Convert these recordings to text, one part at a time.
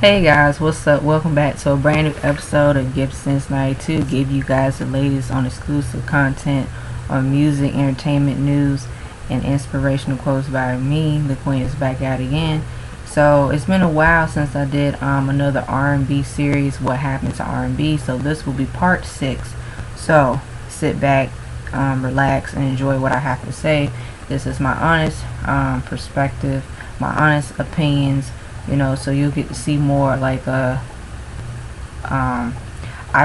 Hey guys, what's up? Welcome back to a brand new episode of Gibson's 92. Give you guys the latest on exclusive content on music, entertainment, news, and inspirational quotes by me. The Queen is back out again. So it's been a while since I did another R&B series, What Happened to R&B. So this will be part 6. So sit back, relax, and enjoy what I have to say. This is my honest perspective, my honest opinions, so you'll get to see more like I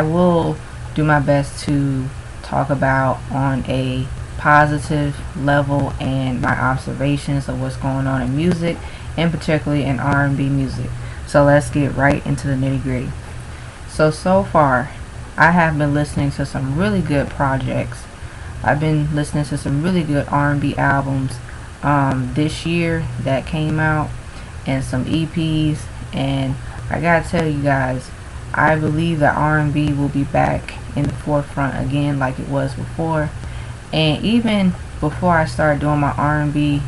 will do my best to talk about on a positive level and my observations of what's going on in music, and particularly in R&B music. So let's get right into the nitty gritty. So far I have been listening to some really good projects. I've been listening to some really good R&B albums this year that came out, and some EPs, and I gotta tell you guys, I believe that R&B will be back in the forefront again like it was before. And even before I started doing my R&B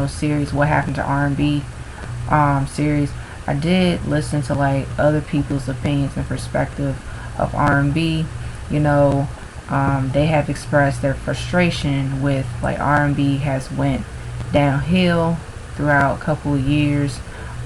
series, What Happened to R&B series, I did listen to like other people's opinions and perspective of R&B. They have expressed their frustration with like R&B has went downhill throughout a couple of years.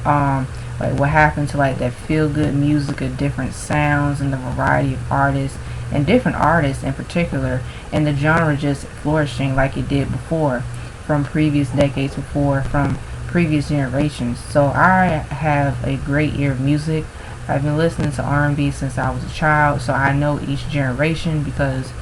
Like what happened to like that feel good music of different sounds and the variety of artists and different artists in particular, and the genre just flourishing like it did before, from previous decades before, from previous generations. So I have a great ear of music. I've been listening to R&B since I was a child, so I know each generation because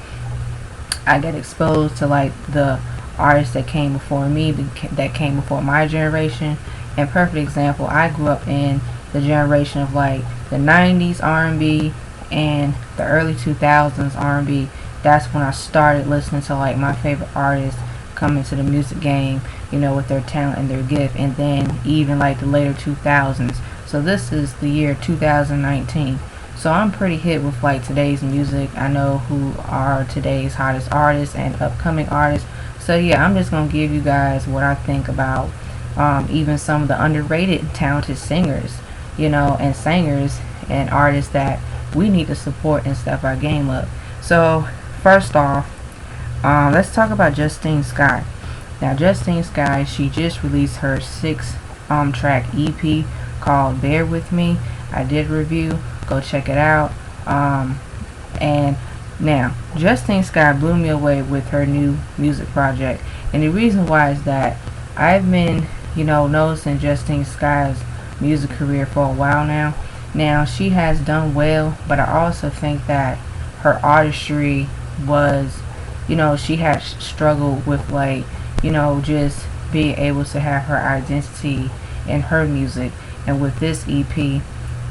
I get exposed to like the artists that came before me, that came before my generation. And perfect example, I grew up in the generation of like the 90s R&B and the early 2000s R&B. That's when I started listening to like my favorite artists come into the music game, with their talent and their gift. And then even like the later 2000s. So this is the year 2019. So I'm pretty hit with like today's music. I know who are today's hottest artists and upcoming artists. So yeah, I'm just gonna give you guys what I think about even some of the underrated talented singers, and singers and artists that we need to support and step our game up. So first off, let's talk about Justine Skye. Now Justine Skye, she just released her 6 track EP called Bear With Me. I did review, go check it out. And now Justine Skye blew me away with her new music project, and the reason why is that I've been noticing Justine Skye's music career for a while now. Now she has done well, but I also think that her artistry was, she had struggled with like, just being able to have her identity in her music. And with this EP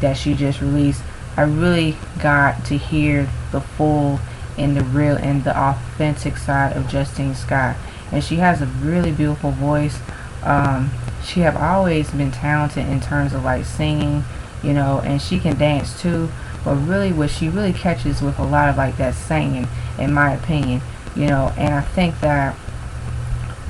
that she just released, I really got to hear the full and the real and the authentic side of Justine Skye. And she has a really beautiful voice. She have always been talented in terms of like singing, and she can dance too. But really, what she really catches with a lot of like that singing, in my opinion, and I think that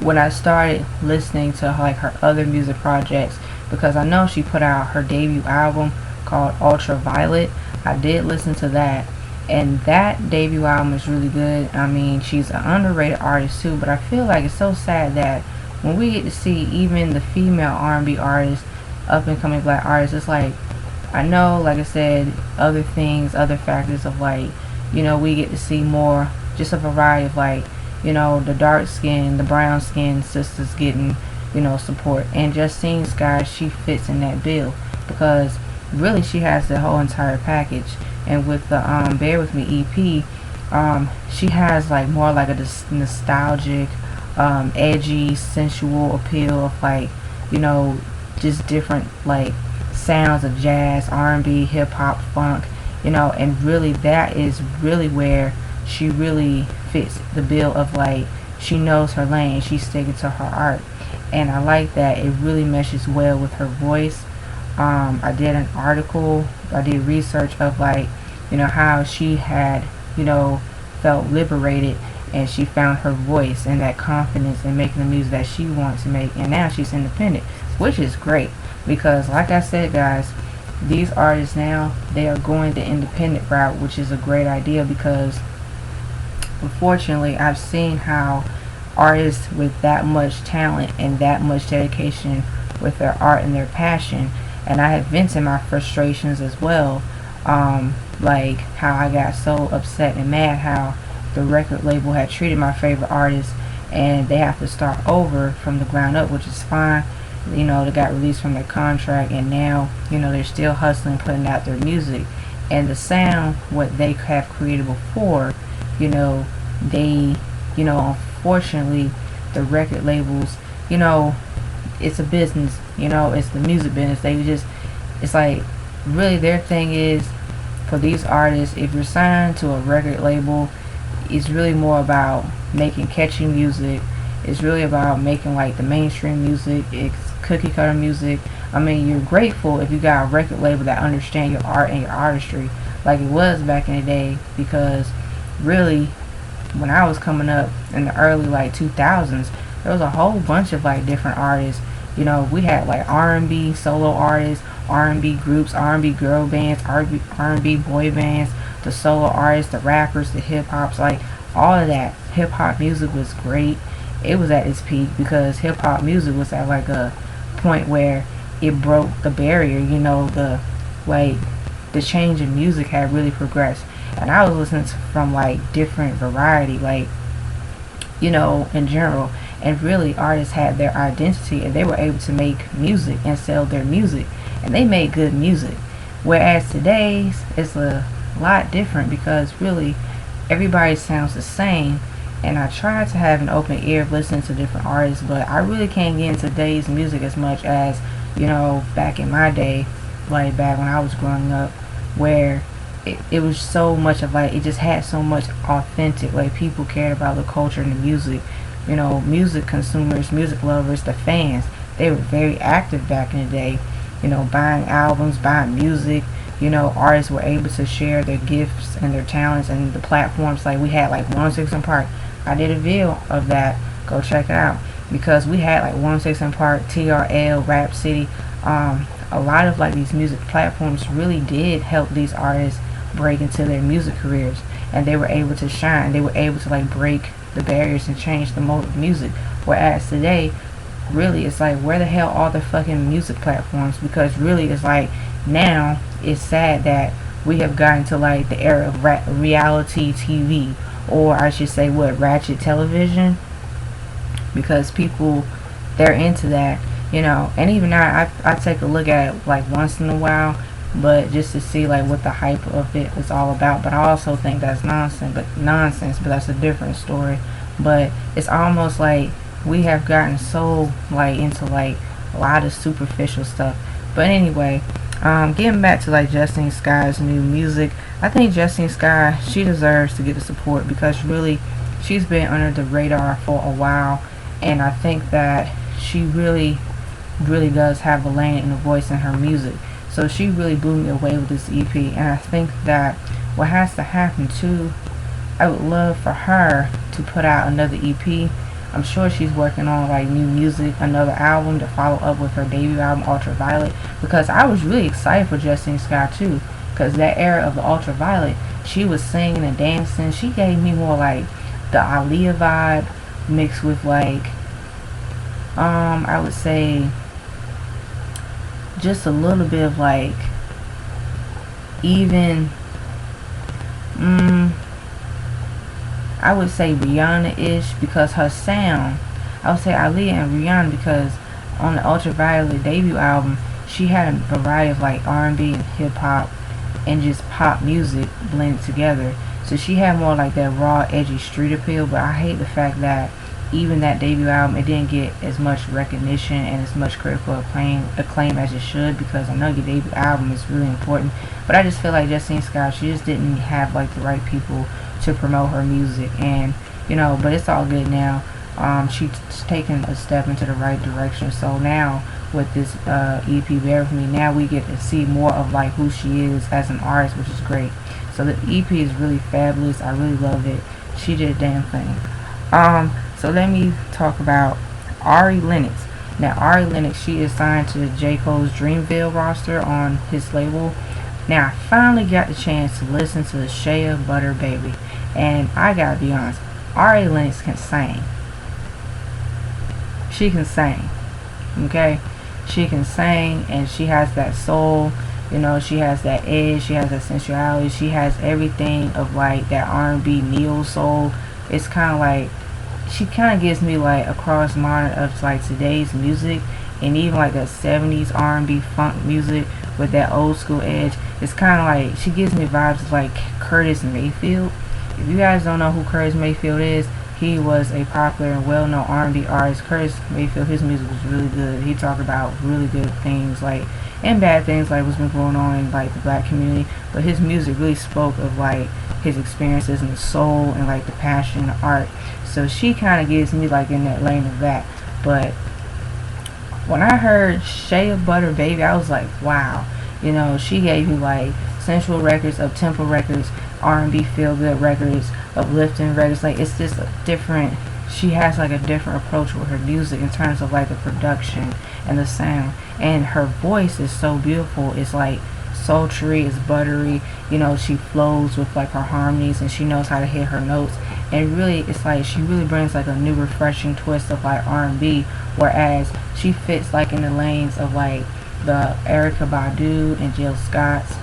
when I started listening to like her other music projects, because I know she put out her debut album called Ultraviolet. I did listen to that, and that debut album is really good. I mean, she's an underrated artist too, but I feel like it's so sad that when we get to see even the female R&B artists, up and coming black artists, it's like, I know, like I said, other things, other factors of like, we get to see more, just a variety of like, the dark skin, the brown skin sisters getting, support. And Justine Skye, she fits in that bill because really she has the whole entire package. And with the Bear With Me EP, she has like more like a nostalgic, edgy, sensual appeal of like, just different like sounds of jazz, R&B, hip hop, funk, and really that is really where she really fits the bill of like, she knows her lane, she's sticking to her art. And I like that it really meshes well with her voice. I did an article, I did research of like, how she had, felt liberated, and she found her voice and that confidence in making the music that she wants to make, and now she's independent, which is great because like I said guys, these artists now, they are going the independent route, which is a great idea because unfortunately I've seen how artists with that much talent and that much dedication with their art and their passion, and I have vented my frustrations as well, like how I got so upset and mad how the record label had treated my favorite artist and they have to start over from the ground up, which is fine. They got released from their contract and now, they're still hustling, putting out their music. And the sound, what they have created before, you know, they, unfortunately, the record labels, it's a business, it's the music business. It's like, really their thing is, for these artists, if you're signed to a record label, it's really more about making catchy music. It's really about making like the mainstream music. It's cookie cutter music. I mean, you're grateful if you got a record label that understand your art and your artistry, like it was back in the day. Because really, when I was coming up in the early like 2000s, there was a whole bunch of like different artists. We had like R&B solo artists, R&B groups, R&B girl bands, R&B boy bands, the solo artists, the rappers, the hip hops, like all of that. Hip hop music was great. It was at its peak because hip hop music was at like a point where it broke the barrier. Like the change in music had really progressed, and I was listening to from like different variety, like in general. And really, artists had their identity and they were able to make music and sell their music, and they made good music. Whereas today's it's a lot different because really everybody sounds the same. And I try to have an open ear of listening to different artists, but I really can't get into today's music as much as back in my day, like back when I was growing up, where it was so much of like, it just had so much authentic, like people cared about the culture and the music. Music consumers, music lovers, the fans, they were very active back in the day, buying albums, buying music. Artists were able to share their gifts and their talents and the platforms. Like we had like 106 & Park. I did a video of that. Go check it out. Because we had like 106 & Park, TRL, Rap City. A lot of like these music platforms really did help these artists break into their music careers, and they were able to shine. They were able to like break the barriers and change the mode of music. Whereas today, really, it's like, where the hell are the fucking music platforms? Because really, it's like, now it's sad that we have gotten to like the era of reality TV, or I should say what, ratchet television, because people, they're into that, and even now I take a look at it like once in a while, but just to see like what the hype of it is all about. But I also think that's nonsense, but that's a different story. But it's almost like we have gotten so like into like a lot of superficial stuff. But anyway, getting back to like Justine Skye's new music, I think Justine Skye, she deserves to get the support because really she's been under the radar for a while, and I think that she really does have a lane and a voice in her music. So she really blew me away with this EP, and I think that what has to happen too, I would love for her to put out another EP. I'm sure she's working on like new music, another album to follow up with her debut album Ultraviolet, because I was really excited for Justine Skye too, because that era of the Ultraviolet, she was singing and dancing. She gave me more like the Aaliyah vibe mixed with like I would say just a little bit of like even I would say Rihanna-ish, because her sound, I would say Aaliyah and Rihanna, because on the Ultraviolet debut album she had a variety of like R&B and hip hop and just pop music blended together. So she had more like that raw, edgy street appeal. But I hate the fact that even that debut album, it didn't get as much recognition and as much critical acclaim as it should, because I know your debut album is really important. But I just feel like Justine Skye, she just didn't have like the right people to promote her music, and but it's all good now. She's taken a step into the right direction. So now with this EP, Bear With Me, now we get to see more of like who she is as an artist, which is great. So the EP is really fabulous. I really love it. She did a damn thing. So let me talk about Ari Lennox. Now Ari Lennox, she is signed to J. Cole's Dreamville roster on his label. Now I finally got the chance to listen to Shea Butter Baby, and I gotta be honest, Ari Lennox can sing. She can sing, okay? She can sing, and she has that soul. You know, she has that edge, she has that sensuality, she has everything of like that R&B neo soul. It's kind of like, she kind of gives me like a cross modern of like today's music, and even like that 70s R&B funk music with that old school edge. It's kind of like, she gives me vibes of like Curtis Mayfield. If you guys don't know who Curtis Mayfield is, he was a popular and well-known R&B artist. Curtis Mayfield, his music was really good. He talked about really good things, like, and bad things, like what's been going on in like the black community. But his music really spoke of like his experiences and the soul and like the passion, the art. So she kind of gives me like in that lane of that. But when I heard Shea Butter Baby, I was like, wow. You know, she gave you like sensual records, up-tempo records, R&B feel-good records, uplifting records. Like, it's just a different, she has like a different approach with her music in terms of like the production and the sound. And her voice is so beautiful. It's like sultry, it's buttery. You know, she flows with like her harmonies, and she knows how to hit her notes. And really, it's like she really brings like a new refreshing twist of like R&B, whereas she fits like in the lanes of like the Erykah Badu and Jill Scotts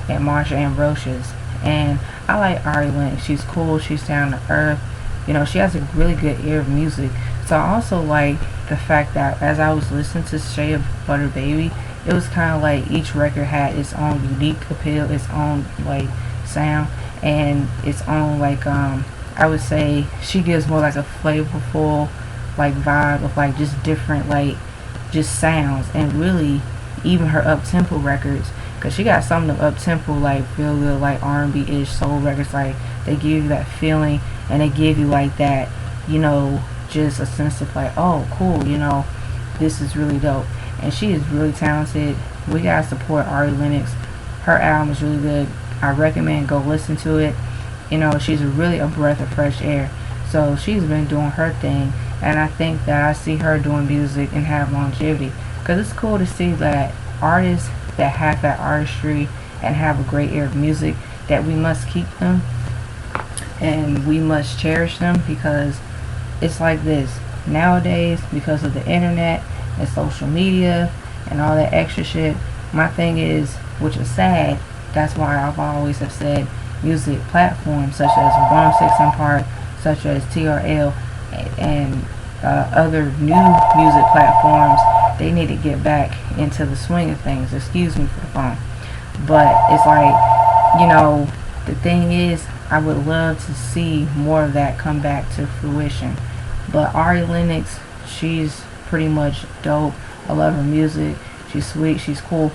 and Marsha Ambrosius. And I like Ari Lennox. She's cool, she's down to earth. You know, she has a really good ear of music. So I also like the fact that as I was listening to Shea Butter Baby, it was kind of like each record had its own unique appeal, its own like sound, and its own like I would say she gives more like a flavorful like vibe of like just different like just sounds. And really even her up-tempo records, because she got some of them up-tempo like feel good like R&B-ish soul records, like they give you that feeling, and they give you like that, you know, just a sense of like, oh cool, you know, this is really dope. And she is really talented. We gotta support Ari Lennox. Her album is really good. I recommend go listen to it. You know, she's really a breath of fresh air. So she's been doing her thing, and I think that I see her doing music and have longevity, because it's cool to see that artists that have that artistry and have a great ear of music, that we must keep them and we must cherish them. Because it's like this nowadays, because of the internet and social media and all that extra shit. My thing is, which is sad, that's why I've always have said music platforms such as 106 & Park, such as TRL, and other new music platforms, they need to get back into the swing of things. Excuse me for the phone. But it's like, you know, the thing is, I would love to see more of that come back to fruition. But Ari Lennox, she's pretty much dope. I love her music. She's sweet, she's cool.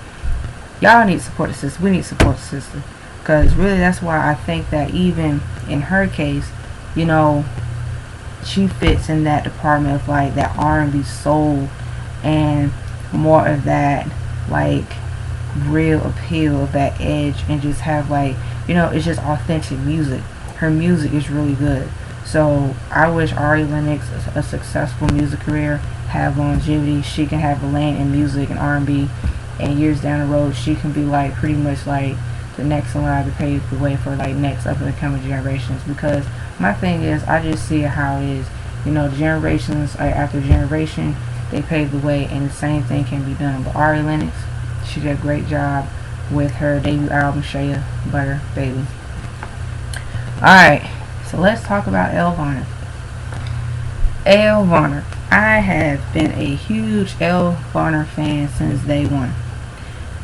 Y'all need to support the sister. We need to support the sister. Because really, that's why I think that even in her case, you know, she fits in that department of like that R&B soul and more of that like real appeal of that edge, and just have like, you know, it's just authentic music. Her music is really good. So I wish Ari Lennox a successful music career, have longevity. She can have a lane in music and R&B, and years down the road she can be like pretty much like the next in line to pave the way for like next up and coming generations. Because my thing is, I just see how it is. You know, generations after generation, they pave the way, and the same thing can be done. But Ari Lennox, she did a great job with her debut album, Shea Butter Baby. Alright, so let's talk about Elle Varner. Elle Varner. I have been a huge Elle Varner fan since day one.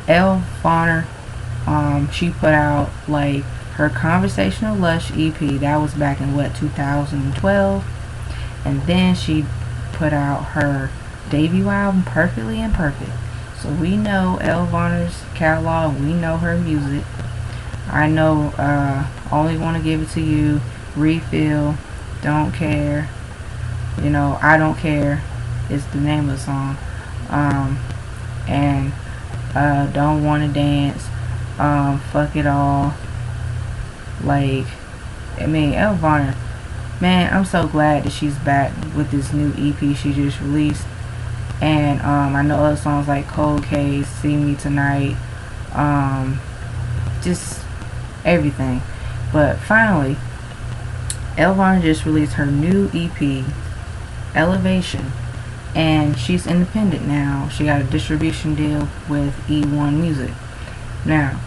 Elle Varner, she put out like her Conversational Lush EP. That was back in 2012. And then she put out her debut album, Perfectly Imperfect. So we know Elle Varner's catalog, we know her music. I know Only Want to Give It To You, Refill, Don't Care, you know, I Don't Care is the name of the song. And Don't Want to Dance, Fuck It All. Like, I mean, Elle Varner, man, I'm so glad that she's back with this new EP she just released. And I know other songs like Cold Case, See Me Tonight, just everything. But finally, Elle Varner just released her new EP, Elevation, and she's independent now. She got a distribution deal with E1 Music. Now,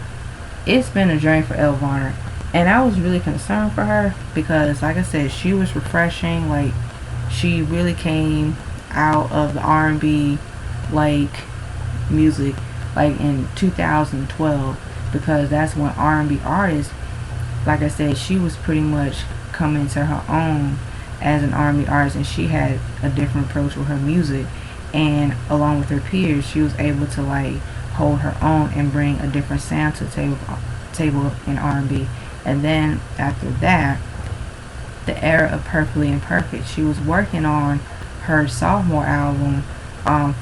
it's been a journey for Elle Varner, and I was really concerned for her because, like I said, she was refreshing. Like, she really came out of the R&B like music like in 2012, because that's when R&B artists, like I said, she was pretty much coming to her own as an R&B artist, and she had a different approach with her music, and along with her peers she was able to like hold her own and bring a different sound to the table in R&B. And then after that, the era of Perfectly Imperfect, she was working on her sophomore album,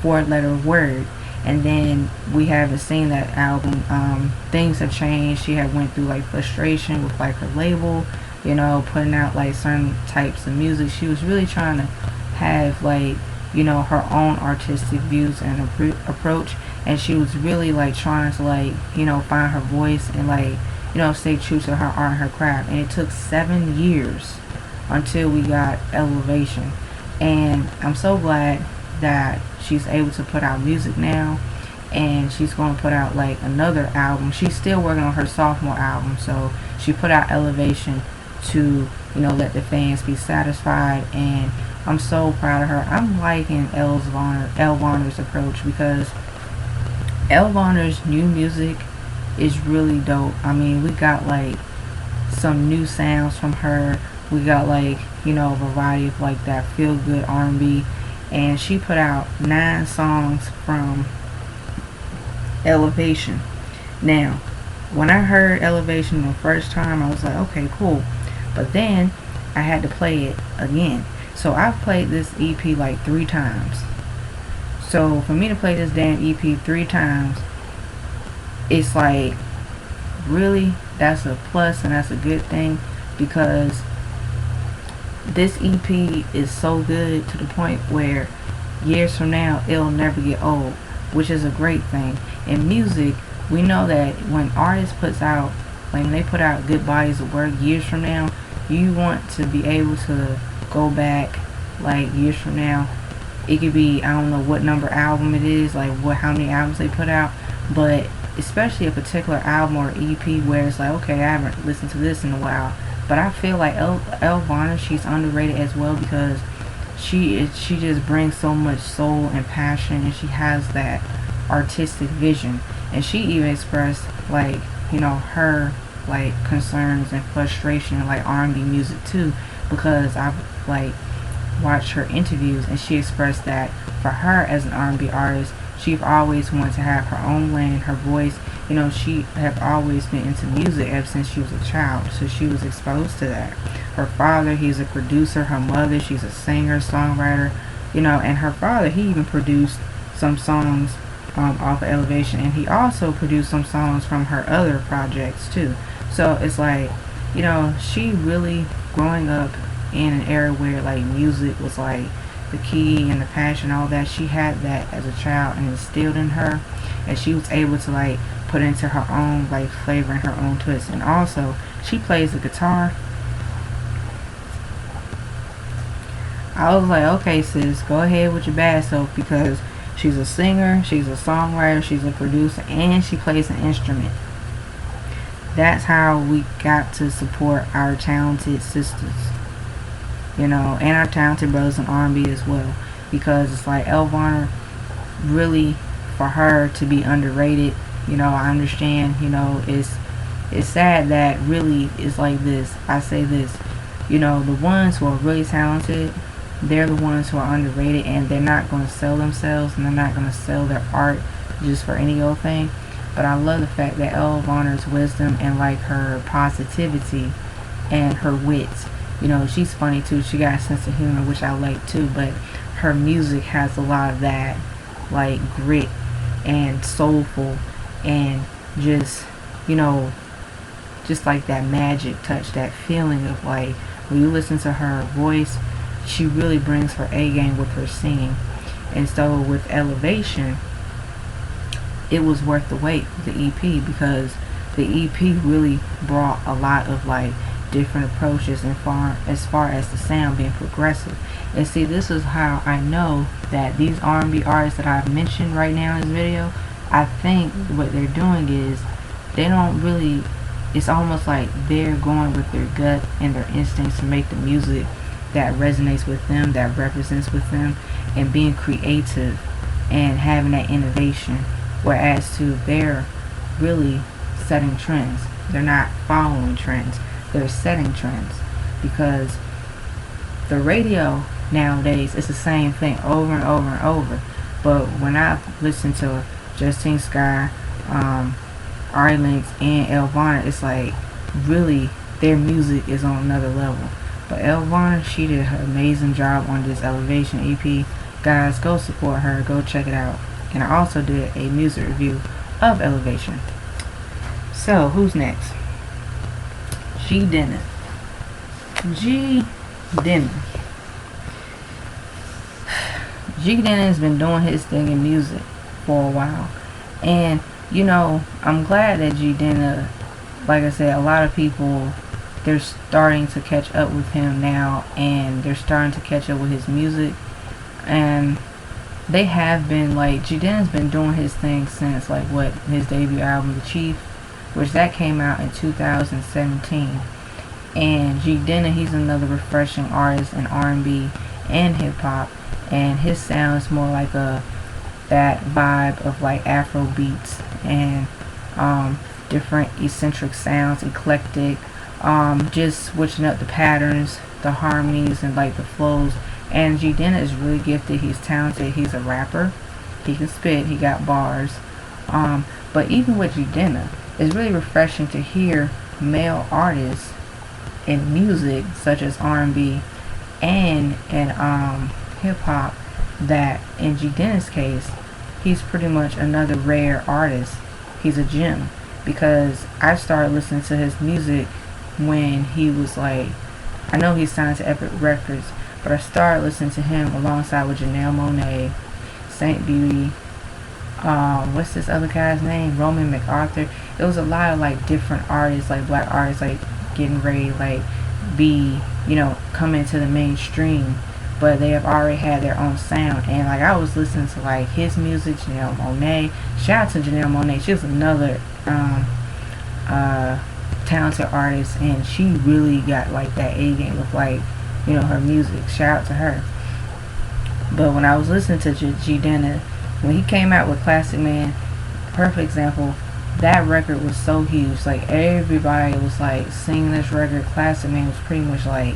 Four Letter Word, and then we haven't seen that album. Things have changed. She had went through like frustration with like her label, you know, putting out like certain types of music. She was really trying to have like, you know, her own artistic views and approach, and she was really like trying to like, you know, find her voice and like, you know, stay true to her art and her craft. And it took 7 years until we got Elevation, and I'm so glad that she's able to put out music now, and she's going to put out like another album. She's still working on her sophomore album, so she put out Elevation to, you know, let the fans be satisfied, and I'm so proud of her. I'm liking Elle Varner's approach, because Elle Varner's new music is really dope. I mean, we got like some new sounds from her. We got like, you know, a variety of like that feel good R&B, and she put out 9 songs from Elevation. Now, when I heard Elevation the first time, I was like, okay, cool. But then I had to play it again. So I've played this EP like 3 times. So for me to play this damn EP 3 times, it's like, really, that's a plus and that's a good thing, because this EP is so good to the point where years from now it'll never get old, which is a great thing. In music, we know that when artists puts out, like when they put out good bodies of work years from now, you want to be able to go back like years from now. It could be, I don't know what number album it is, like how many albums they put out, but especially a particular album or EP where it's like, okay, I haven't listened to this in a while. But I feel like Elle Varner, she's underrated as well, because she just brings so much soul and passion, and she has that artistic vision. And she even expressed like, you know, her like concerns and frustration in like R&B music too, because I've like watched her interviews, and she expressed that for her as an R&B artist, she's always wanted to have her own lane, her voice. You know, she have always been into music ever since she was a child, so she was exposed to that. Her father, he's a producer. Her mother, she's a singer, songwriter, you know, and her father, he even produced some songs off of Elevation, and he also produced some songs from her other projects too. So it's like, you know, she really growing up in an era where like music was like the key and the passion, all that. She had that as a child and instilled in her, and she was able to like put into her own like flavor and her own twist. And also, she plays the guitar. I was like, okay, sis, go ahead with your bad self, because she's a singer, she's a songwriter, she's a producer, and she plays an instrument. That's how we got to support our talented sisters, you know, and our talented brothers in R&B as well, because it's like Elle Varner, really, for her to be underrated, you know, I understand, you know, it's sad that really it's like this. I say this, you know, the ones who are really talented, they're the ones who are underrated, and they're not going to sell themselves, and they're not going to sell their art just for any old thing. But I love the fact that Elle Varner's wisdom and like her positivity and her wit, you know, she's funny too, she got a sense of humor, which I like too, but her music has a lot of that like grit and soulful, and just, you know, just like that magic touch, that feeling of like when you listen to her voice, she really brings her A game with her singing. And so with Elevation, it was worth the wait, the EP, because the EP really brought a lot of like different approaches and as far as the sound being progressive. And see, this is how I know that these R&B artists that I've mentioned right now in this video, I think what they're doing is they don't really, it's almost like they're going with their gut and their instincts to make the music that resonates with them, that represents with them, and being creative and having that innovation. Whereas to they're really setting trends. They're not following trends. They're setting trends, because the radio nowadays is the same thing over and over and over. But when I listen to Justine Skye, Ari Lennox, and Elvana, it's like really their music is on another level. But Elvana, she did an amazing job on this Elevation EP. Guys, go support her. Go check it out. And I also did a music review of Elevation. So, who's next? G Denna. G Denna. G Denna has been doing his thing in music for a while. And, you know, I'm glad that G Denna, like I said, a lot of people, they're starting to catch up with him now, and they're starting to catch up with his music. And they have been, like, G Denna's been doing his thing since, like, what, his debut album, The Chief, which that came out in 2017. And G Denna, he's another refreshing artist in R&B and hip-hop, and his sound is more like that vibe of like Afro beats and different eccentric sounds, eclectic, just switching up the patterns, the harmonies, and like the flows. And G Denna is really gifted. He's talented. He's a rapper. He can spit. He got bars. But even with G Denna, it's really refreshing to hear male artists in music such as R&B and in hip hop, that in G Denna's case, he's pretty much another rare artist. He's a gem, because I started listening to his music when he was like, I know he signed to Epic Records, but I started listening to him alongside with Janelle Monáe, Saint Beauty, what's this other guy's name, Roman MacArthur. It was a lot of like different artists, like black artists, like getting ready like be, you know, come into the mainstream, but they have already had their own sound. And like I was listening to like his music, Janelle Monáe, shout out to Janelle Monáe, she was another talented artist, and she really got like that A game with like, you know, her music. Shout out to her. But when I was listening to G Denna, when he came out with Classic Man, perfect example, that record was so huge. Like everybody was like singing this record. Classic Man was pretty much like,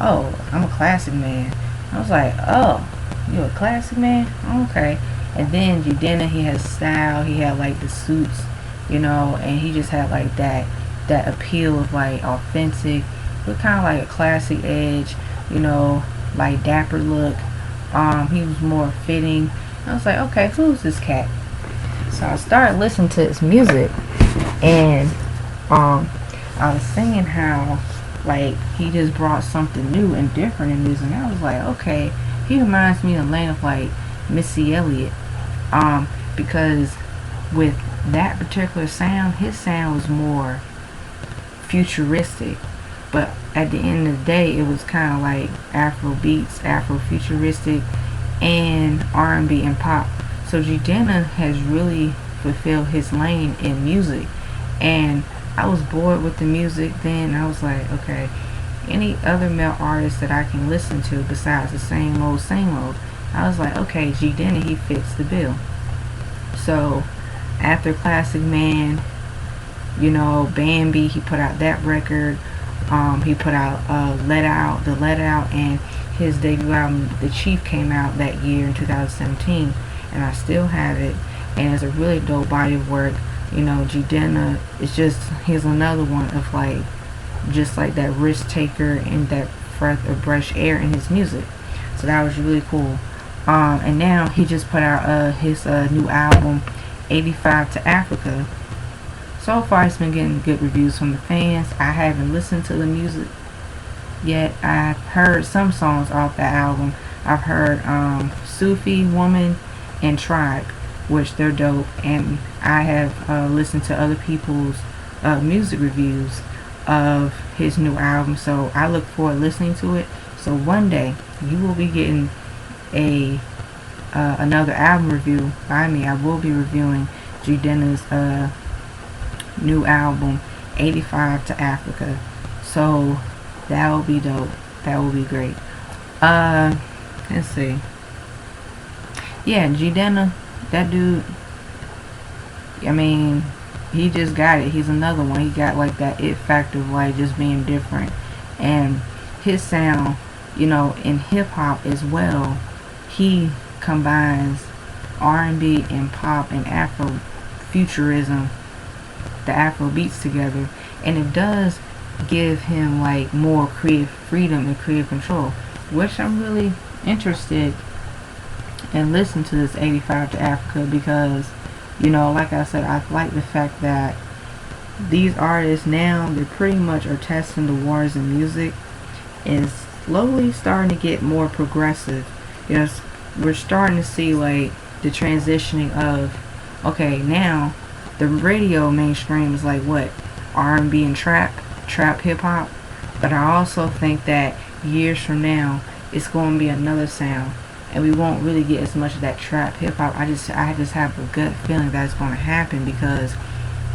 oh, I'm a classic man. I was like, oh, you a classic man? Okay. And then G Denna, he has style. He had like the suits, you know, and he just had like that appeal of like authentic, but kind of like a classic edge, you know, like dapper look. He was more fitting. I was like, okay, who's this cat? So I started listening to his music, and I was saying how like he just brought something new and different in music. And I was like, okay, he reminds me of the lane of like Missy Elliott, because with that particular sound, his sound was more futuristic, but at the end of the day, it was kind of like Afro beats, Afro futuristic, and R&B and pop. So G Denna has really fulfilled his lane in music, and I was bored with the music then. I was like, okay, any other male artist that I can listen to besides the same old, I was like, okay, G Denna, he fits the bill. So after Classic Man, you know, Bambi, he put out that record. He put out Let Out, and his debut album, The Chief, came out that year in 2017, and I still have it, and it's a really dope body of work. You know, G Denna is just, he's another one of like, just like that risk taker and that breath of fresh air in his music. So that was really cool. And now he just put out his new album, 85 to Africa. So far, it's been getting good reviews from the fans. I haven't listened to the music yet. I've heard some songs off that album, I've heard Sufi Woman and Tribe, which they're dope, and I have listened to other people's music reviews of his new album, so I look forward to listening to it. So one day you will be getting a another album review by me. I will be reviewing Jidenna's new album, 85 to Africa. So that will be dope. That will be great. Let's see. Yeah, Jidenna, that dude, I mean, he just got it. He's another one. He got like that it factor of like just being different. And his sound, you know, in hip hop as well, he combines R&B and pop and Afro futurism, the Afro beats together, and it does give him like more creative freedom and creative control, which I'm really interested in listening to this 85 to Africa, because, you know, like I said, I like the fact that these artists now, they pretty much are testing the waters in music and slowly starting to get more progressive. You know, we're starting to see like the transitioning of, okay, now the radio mainstream is like what, R&B and trap hip hop, but I also think that years from now it's going to be another sound, and we won't really get as much of that trap hip hop. I just have a gut feeling that's going to happen, because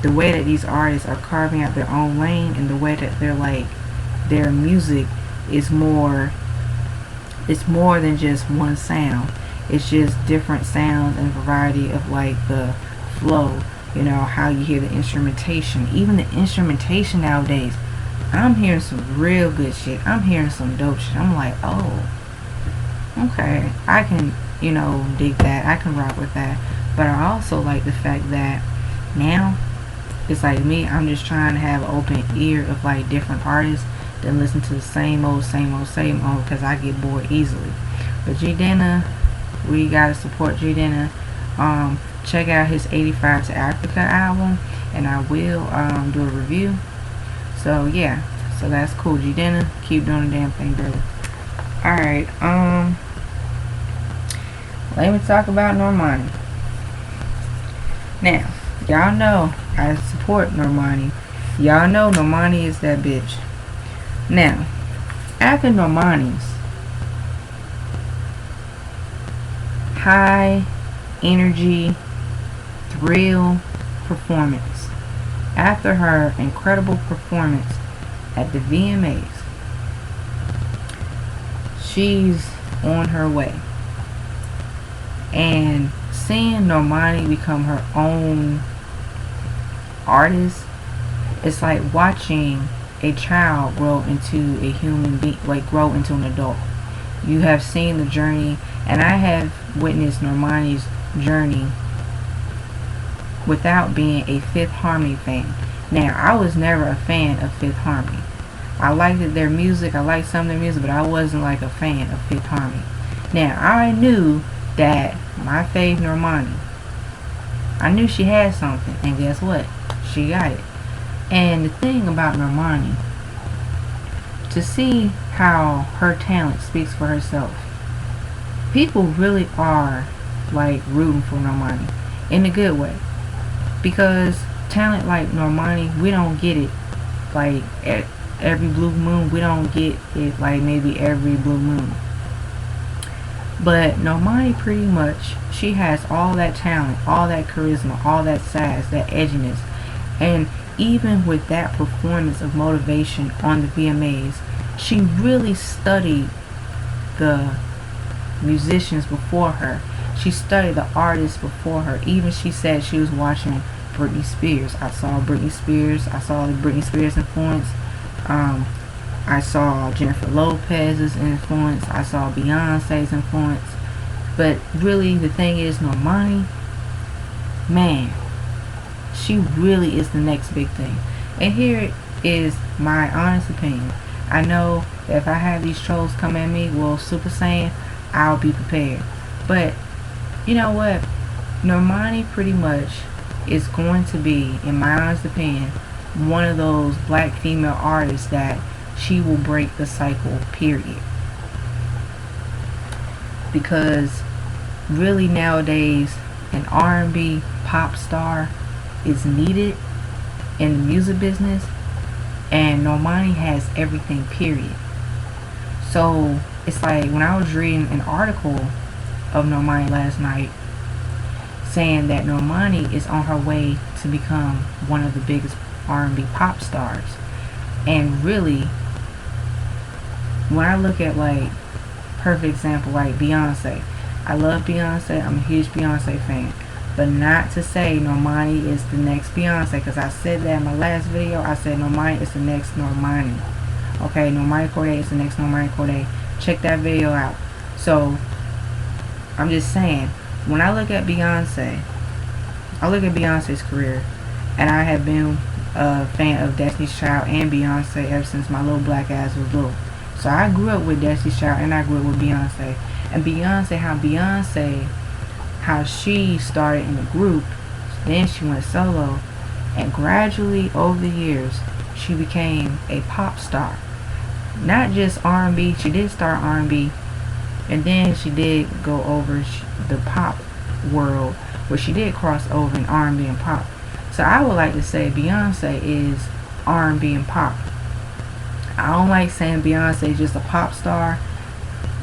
the way that these artists are carving out their own lane, and the way that they're like, their music is more, it's more than just one sound. It's just different sounds and variety of like the flow, you know, how you hear the instrumentation. Even the instrumentation nowadays, I'm hearing some real good shit. I'm hearing some dope shit. I'm like, oh, okay, I can, you know, dig that. I can rock with that. But I also like the fact that now it's like me, I'm just trying to have an open ear of like different artists than listen to the same old, because I get bored easily. But Jidenna, we gotta support Jidenna. Check out his 85 to Africa album, and I will do a review. So yeah, so that's cool. Jidenna, keep doing the damn thing, brother. Alright, let me talk about Normani. Now, y'all know I support Normani. Y'all know Normani is that bitch. Now, after Normani's high energy thrill performance, after her incredible performance at the VMAs, she's on her way. And seeing Normani become her own artist, it's like watching a child grow into a human being, like grow into an adult. You have seen the journey, and I have witnessed Normani's journey without being a Fifth Harmony fan. Now, I was never a fan of Fifth Harmony. I liked their music, I liked some of their music, but I wasn't like a fan of Fifth Harmony. Now, I knew that my fave Normani, I knew she had something, and guess what? She got it. And the thing about Normani, to see how her talent speaks for herself, people really are like rooting for Normani in a good way, because talent like Normani, we don't get it like at every blue moon. We don't get it like maybe every blue moon. But Normani, pretty much, she has all that talent, all that charisma, all that sass, that edginess. And even with that performance of Motivation on the VMAs, she really studied the musicians before her. She studied the artists before her. Even she said she was watching Britney Spears. I saw Britney Spears. I saw the Britney Spears influence. I saw Jennifer Lopez's influence. I saw Beyonce's influence. But really, the thing is, Normani, man, she really is the next big thing. And here is my honest opinion. I know that if I have these trolls come at me, well, Super Saiyan, I'll be prepared. But you know what? Normani pretty much is going to be, in my honest opinion, one of those black female artists that she will break the cycle, period. because really nowadays an R&B pop star is needed in the music business, and Normani has everything, period. So it's like when I was reading an article of Normani last night saying that Normani is on her way to become one of the biggest R&B pop stars. And really, when I look at like perfect example like Beyonce, I love Beyonce, I'm a huge Beyonce fan, but not to say Normani is the next Beyonce, because I said that in my last video. I said Normani is the next Normani. Okay, Normani Cordae is the next Normani Cordae. Check that video out. So I'm just saying, when I look at Beyonce, I look at Beyonce's career, and I have been a fan of Destiny's Child and Beyonce ever since my little black ass was little. So I grew up with Destiny's Child and I grew up with Beyonce. And how she started in a group, then she went solo, and gradually over the years she became a pop star. Not just R&B, she did start R&B, and then she did go over the pop world, where she did cross over in R&B and pop. So I would like to say Beyonce is R&B and pop. I don't like saying Beyonce is just a pop star.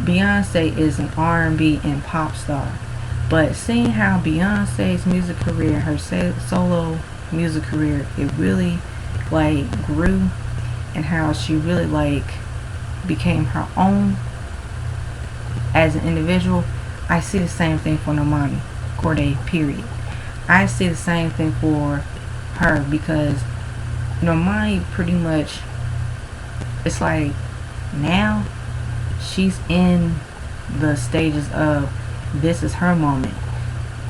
Beyonce is an R&B and pop star. But seeing how Beyonce's music career, her solo music career, it really like grew, and how she really like became her own as an individual, I see the same thing for Normani Cordae, period. I see the same thing for her, because Normani pretty much, it's like now she's in the stages of this is her moment,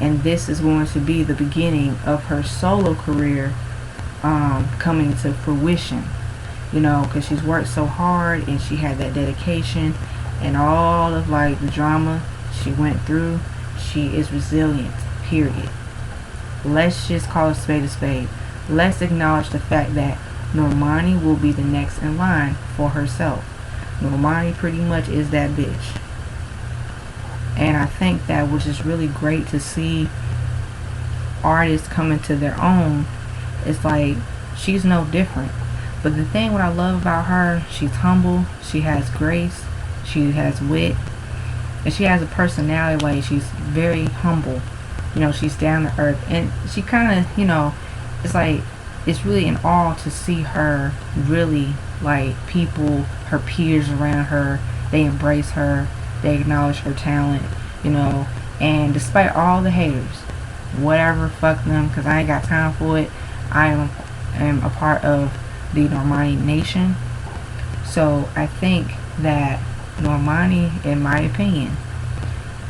and this is going to be the beginning of her solo career coming to fruition, you know, because she's worked so hard and she had that dedication and all of like the drama she went through. She is resilient, period. Let's just call a spade a spade. Let's acknowledge the fact that Normani will be the next in line for herself. Normani pretty much is that bitch. And I think that was just really great to see artists coming to their own. It's like she's no different. But the thing what I love about her, she's humble, she has grace, she has wit, and she has a personality. Like, she's very humble. You know, she's down to earth, and she kind of, you know, it's like, it's really an awe to see her really, like, people, her peers around her, they embrace her, they acknowledge her talent, you know, and despite all the haters, whatever, fuck them, because I ain't got time for it. I am a part of the Normani Nation. So I think that Normani, in my opinion,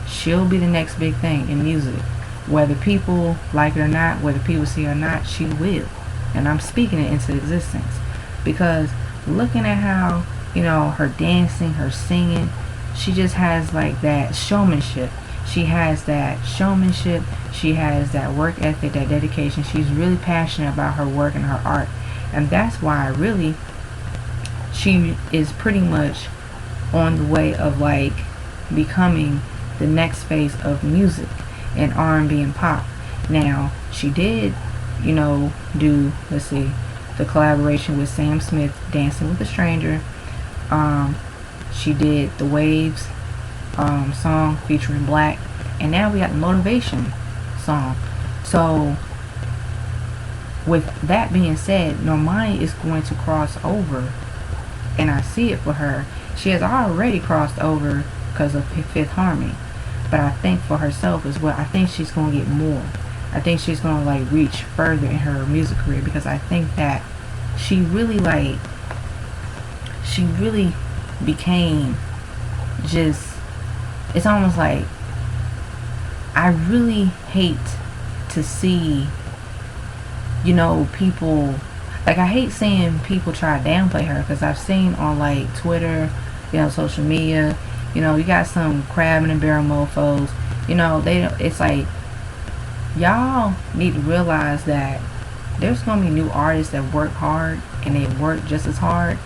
she'll be the next big thing in music. Whether people like it or not, whether people see it or not, she will. And I'm speaking it into existence. Because looking at how, you know, her dancing, her singing, she just has like that showmanship. She has that showmanship. She has that work ethic, that dedication. She's really passionate about her work and her art. And that's why really she is pretty much on the way of like becoming the next phase of music and R&B and pop. Now, she did, you know, do, let's see, the collaboration with Sam Smith, Dancing with a Stranger. She did the Waves song featuring Black, and now we got the Motivation song. So with that being said, Normani is going to cross over, and I see it for her. She has already crossed over because of Fifth Harmony, but I think for herself as well, I think she's going to get more. I think she's going to like reach further in her music career, because I think that she really became just, it's almost like, I really hate to see, you know, people, like, I hate seeing people try to downplay her, because I've seen on like Twitter, you know, social media, you know, you got some crab in the barrel mofos, you know, it's like, y'all need to realize that there's gonna be new artists that work hard and they work just as hard,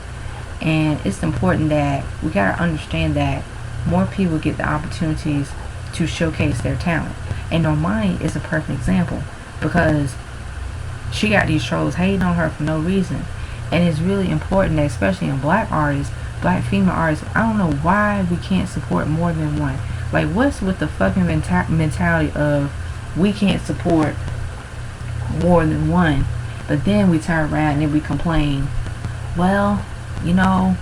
and it's important that we gotta understand that more people get the opportunities to showcase their talent. And Normani is a perfect example because she got these trolls hating on her for no reason. And it's really important that, especially in black artists, black female artists, I don't know why we can't support more than one. Like, what's with the fucking mentality of we can't support more than one, but then we turn around and then we complain, well, you know,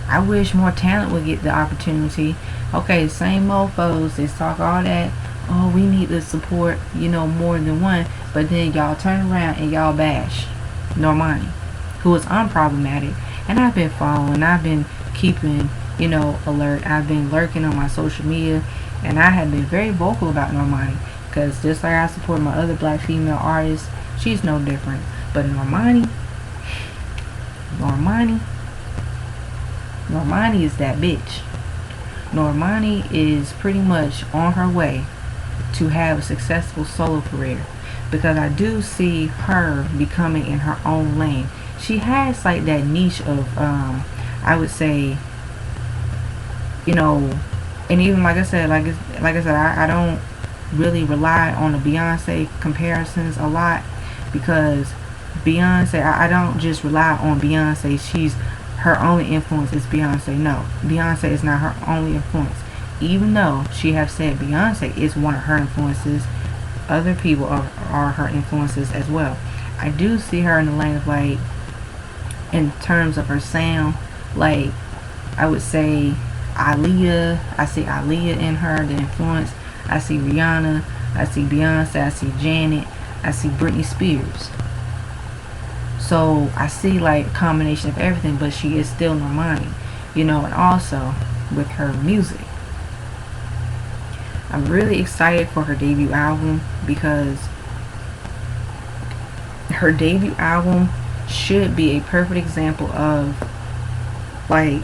I wish more talent would get the opportunity. Okay, same mofos, they talk all that, oh, we need to support, you know, more than one, but then y'all turn around and y'all bash Normani, who is unproblematic. And I've been following, I've been keeping, you know, alert, I've been lurking on my social media, and I have been very vocal about Normani, because just like I support my other black female artists, she's no different. But Normani is that bitch. Normani is pretty much on her way to have a successful solo career, because I do see her becoming in her own lane. She has like that niche of I would say, you know, and even like I said, I don't really rely on the Beyonce comparisons a lot, because Beyonce, I don't just rely on Beyonce. She's her only influence is Beyonce. No, Beyonce is not her only influence. Even though she have said Beyonce is one of her influences, other people are her influences as well. I do see her in the lane of, like, in terms of her sound, like I would say Aaliyah. I see Aaliyah in her, the influence. I see Rihanna, I see Beyonce, I see Janet, I see Britney Spears. So I see like a combination of everything, but she is still Normani, you know. And also with her music, I'm really excited for her debut album, because her debut album should be a perfect example of like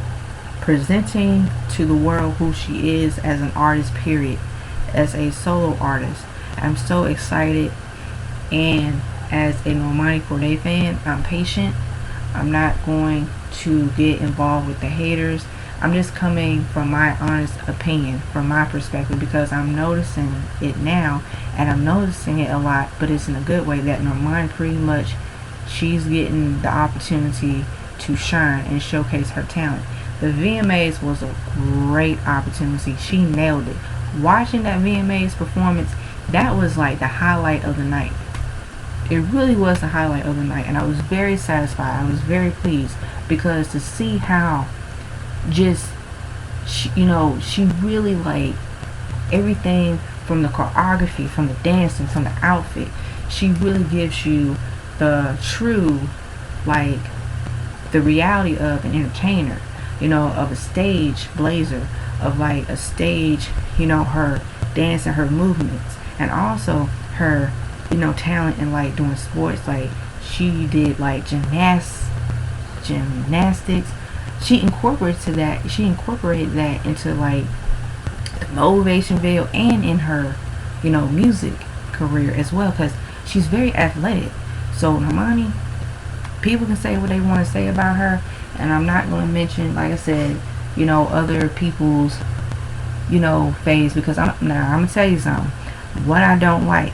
presenting to the world who she is as an artist, period, as a solo artist. I'm so excited, and as a Normani Cordae fan, I'm patient. I'm not going to get involved with the haters. I'm just coming from my honest opinion, from my perspective, because I'm noticing it now, and I'm noticing it a lot, but it's in a good way, that Normani pretty much, she's getting the opportunity to shine and showcase her talent. The VMAs was a great opportunity. She nailed it. Watching that VMAs performance, that was like the highlight of the night. It really was the highlight of the night, and I was very satisfied. I was very pleased, because to see how just you know, she really, like, everything from the choreography, from the dancing, from the outfit, she really gives you the true, like, the reality of an entertainer, you know, of a stage blazer, of like a stage, you know, her dancing, her movements, and also her, you know, talent in like doing sports. Like, she did like gymnastics. She incorporated that into like the motivation video, and in her, you know, music career as well, because she's very athletic. So Normani, people can say what they want to say about her, and I'm not going to mention, like I said, you know, other people's, you know, phase, because I'm going to tell you something. What I don't like,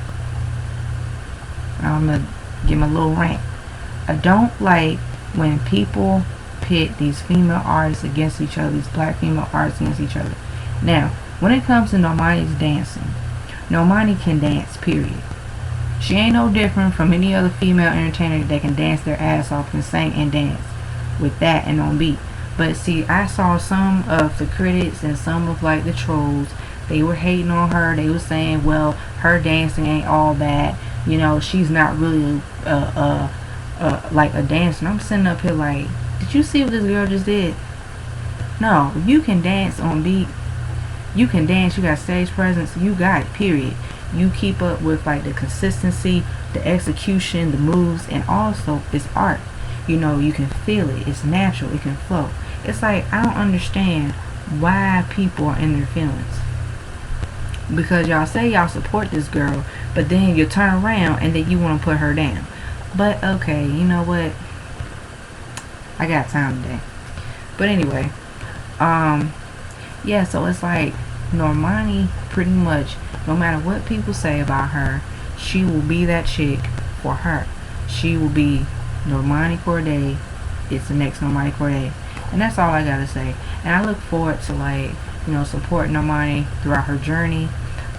I'm going to give my little rant. I don't like when people pit these female artists against each other, these black female artists against each other. Now, when it comes to Normani's dancing, Normani can dance, period. She ain't no different from any other female entertainer that can dance their ass off and sing and dance with that and on beat. But see, I saw some of the critics and some of like the trolls, they were hating on her. They were saying, well, her dancing ain't all bad, you know, she's not really like a dancer. And I'm sitting up here like, did you see what this girl just did? No, you can dance on beat, you can dance, you got stage presence, you got it, period. You keep up with like the consistency, the execution, the moves, and also it's art. You know, you can feel it, it's natural, it can flow. It's like, I don't understand why people are in their feelings, because y'all say y'all support this girl, but then you turn around and then you want to put her down. But okay, you know what, I got time today. But anyway, yeah, so it's like Normani pretty much, no matter what people say about her, she will be that chick for her. She will be Normani Corday. It's the next Normani Corday. And that's all I gotta say. And I look forward to like, supporting Normani throughout her journey.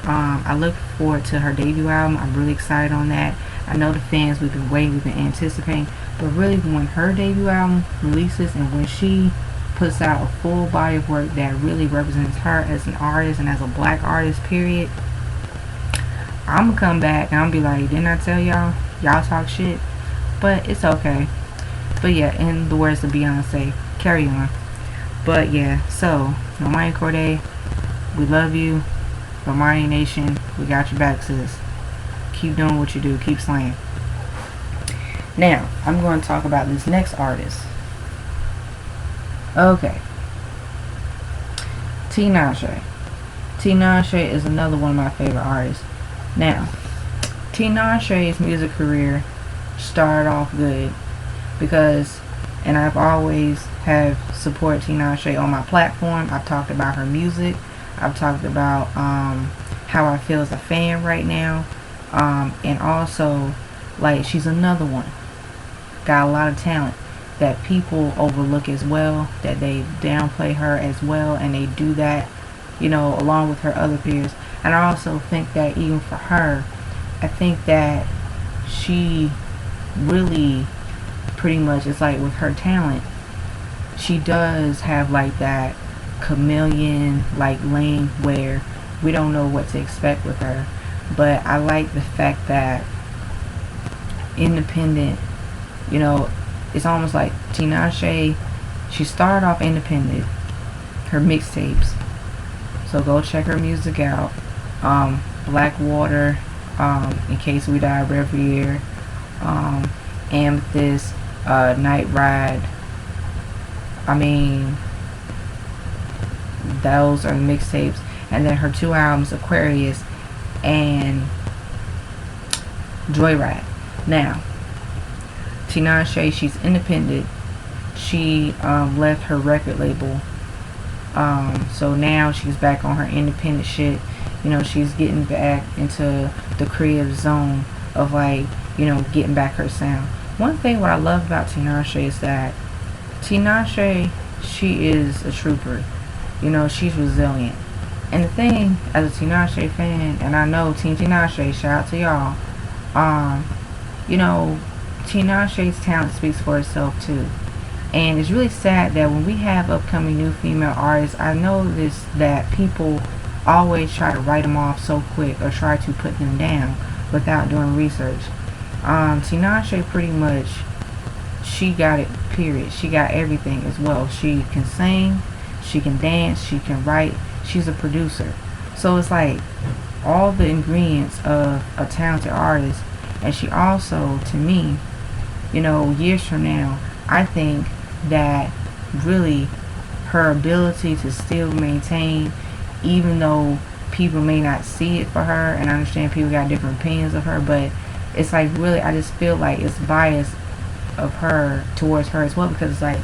I look forward to her debut album. I'm really excited on that. I know the fans, we've been waiting, we've been anticipating. But really, when her debut album releases and when she puts out a full body of work that really represents her as an artist and as a black artist, period, I'm gonna come back and I'm gonna be like, didn't I tell y'all? Y'all talk shit. But it's okay. But yeah, in the words of Beyonce, carry on. But yeah, so, Normani Corday, we love you. Normani Nation, we got your back, sis. Keep doing what you do. Keep slaying. Now, I'm going to talk about this next artist. Okay. Tinashe. Tinashe is another one of my favorite artists. Now, Tinashe's music career started off good because, and I've always have supported Tinashe on my platform. I've talked about her music. I've talked about how I feel as a fan right now. And also, like, she's another one. Got a lot of talent that people overlook as well, that they downplay her as well, and they do that, along with her other peers. And I also think that even for her, I think that she really pretty much, it's like with her talent, she does have like that chameleon like lane where we don't know what to expect with her. But I like the fact that independent, it's almost like Tinashe, she started off independent, her mixtapes, so go check her music out. Blackwater, In Case We Die Every Year, Amethyst, Night Ride. I mean, those are the mixtapes. And then her two albums, Aquarius and Joyride. Now, Tinashe, she's independent. She left her record label. So now she's back on her independent shit. She's getting back into the creative zone of like, getting back her sound. One thing what I love about Tinashe is that Tinashe, she is a trooper. She's resilient. And the thing, as a Tinashe fan, and I know Team Tinashe, shout out to y'all, Tinashe's talent speaks for itself too. And it's really sad that when we have upcoming new female artists, I notice that people always try to write them off so quick or try to put them down without doing research. Tinashe pretty much, she got it, period. She got everything as well. She can sing, she can dance, she can write, she's a producer. So it's like all the ingredients of a talented artist. And she also, to me, years from now, I think that really her ability to still maintain, even though people may not see it for her, and I understand people got different opinions of her, but it's like really, I just feel like it's bias of her towards her as well, because it's like,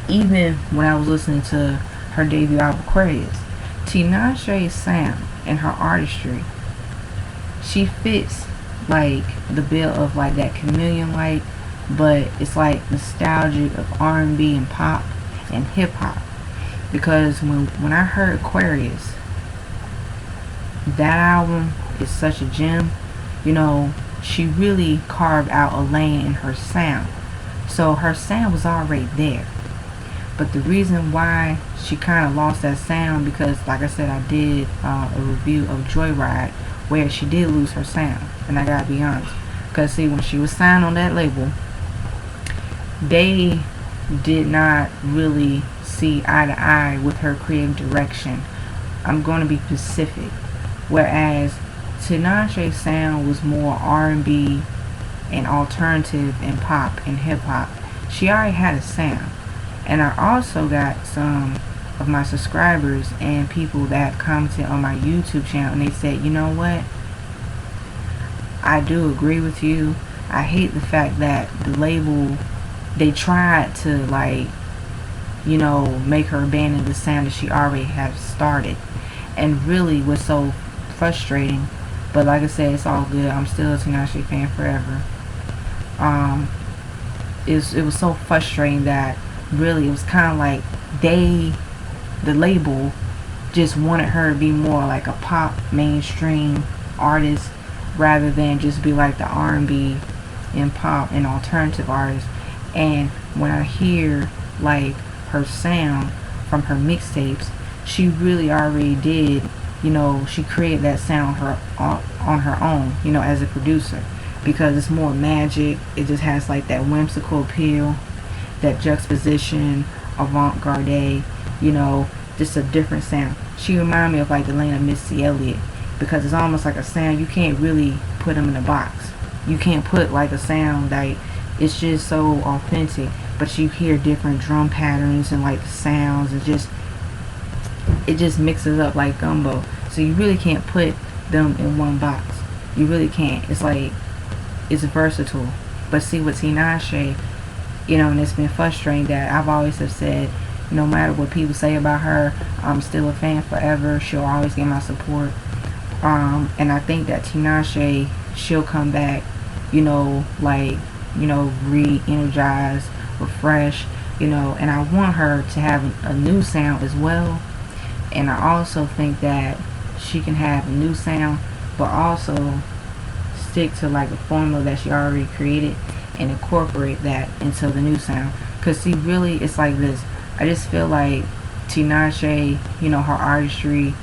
even when I was listening to her debut album Aquarius, Tinashe's sound and her artistry, she fits like the bill of like that chameleon like, but it's like nostalgic of R&B and pop and hip hop. Because when I heard Aquarius, that album is such a gem. She really carved out a lane in her sound. So her sound was already there. But the reason why she kind of lost that sound, because like I said, I did a review of Joyride where she did lose her sound. And I gotta be honest, because see, when she was signed on that label, they did not really see eye to eye with her creative direction. I'm going to be specific. Whereas Tinashe's sound was more R&B and alternative and pop and hip hop. She already had a sound. And I also got some of my subscribers and people that have commented on my YouTube channel, and they said, you know what? I do agree with you. I hate the fact that the label, they tried to like make her abandon the sound that she already has started. And really was so frustrating. But like I said, it's all good. I'm still a Tinashe fan forever. Um, it was so frustrating that really it was kind of like the label just wanted her to be more like a pop mainstream artist rather than just be like the R&B and pop and alternative artist. And when I hear like her sound from her mixtapes, she really already did, she created that sound on her own, as a producer, because it's more magic. It just has like that whimsical appeal, that juxtaposition, avant-garde, just a different sound. She reminded me of like the lane of Missy Elliott, because it's almost like a sound you can't really put them in a box. You can't put like a sound like, it's just so authentic, but you hear different drum patterns and like the sounds, and it just mixes up like gumbo. So you really can't put them in one box. You really can't. It's like, it's versatile. But see, with Tinashe, and it's been frustrating that I've always have said, no matter what people say about her, I'm still a fan forever. She'll always get my support. And I think that Tinashe, she'll come back, re-energized, refreshed, and I want her to have a new sound as well. And I also think that she can have a new sound, but also stick to like a formula that she already created and incorporate that into the new sound. Because see, really, it's like this. I just feel like Tinashe, her artistry,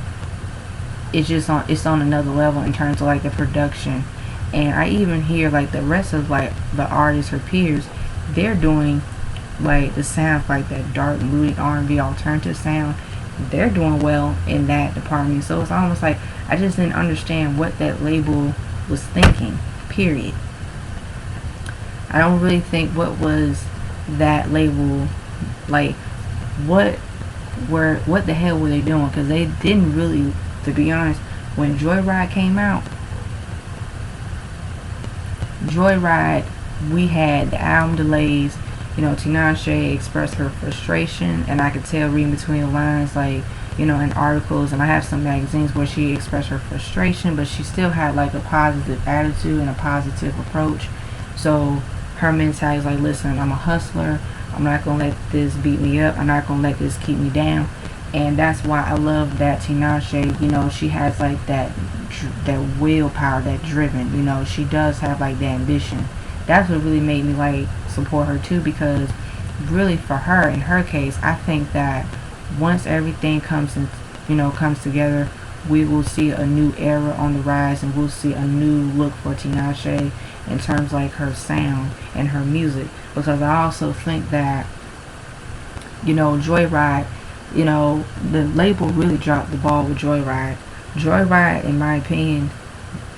it's on another level in terms of like the production. And I even hear like the rest of like the artists, her peers, they're doing like the sound, like that dark, moody R&B alternative sound. They're doing well in that department. So it's almost like I just didn't understand what that label was thinking, period. I don't really think what was that label, like what the hell were they doing, because they didn't really, to be honest. When Joyride came out, we had the album delays. Tinashe expressed her frustration, and I could tell reading between the lines, like, in articles, and I have some magazines where she expressed her frustration, but she still had like a positive attitude and a positive approach. So her mentality is like, listen, I'm a hustler. I'm not going to let this beat me up. I'm not going to let this keep me down. And that's why I love that Tinashe, she has like that willpower, that driven, she does have like the ambition. That's what really made me like support her too, because really for her, in her case, I think that once everything comes together, we will see a new era on the rise, and we'll see a new look for Tinashe in terms like her sound and her music. Because I also think that Joyride, the label really dropped the ball with Joyride. Joyride, in my opinion,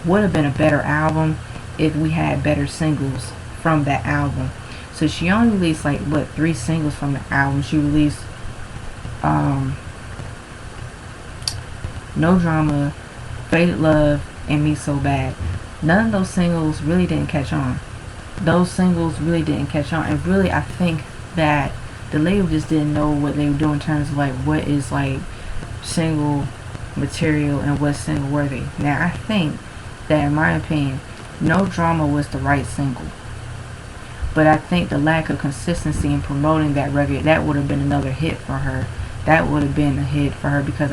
would have been a better album if we had better singles from that album. So she only released like 3 singles from the album. She released No Drama, Faded Love, and Me So Bad. None of those singles really didn't catch on. And really, I think that the label just didn't know what they were doing in terms of like what is like single material and what's single worthy. Now I think that, in my opinion, No Drama was the right single, but I think the lack of consistency in promoting that record, that would have been another hit for her. That would have been a hit for her, because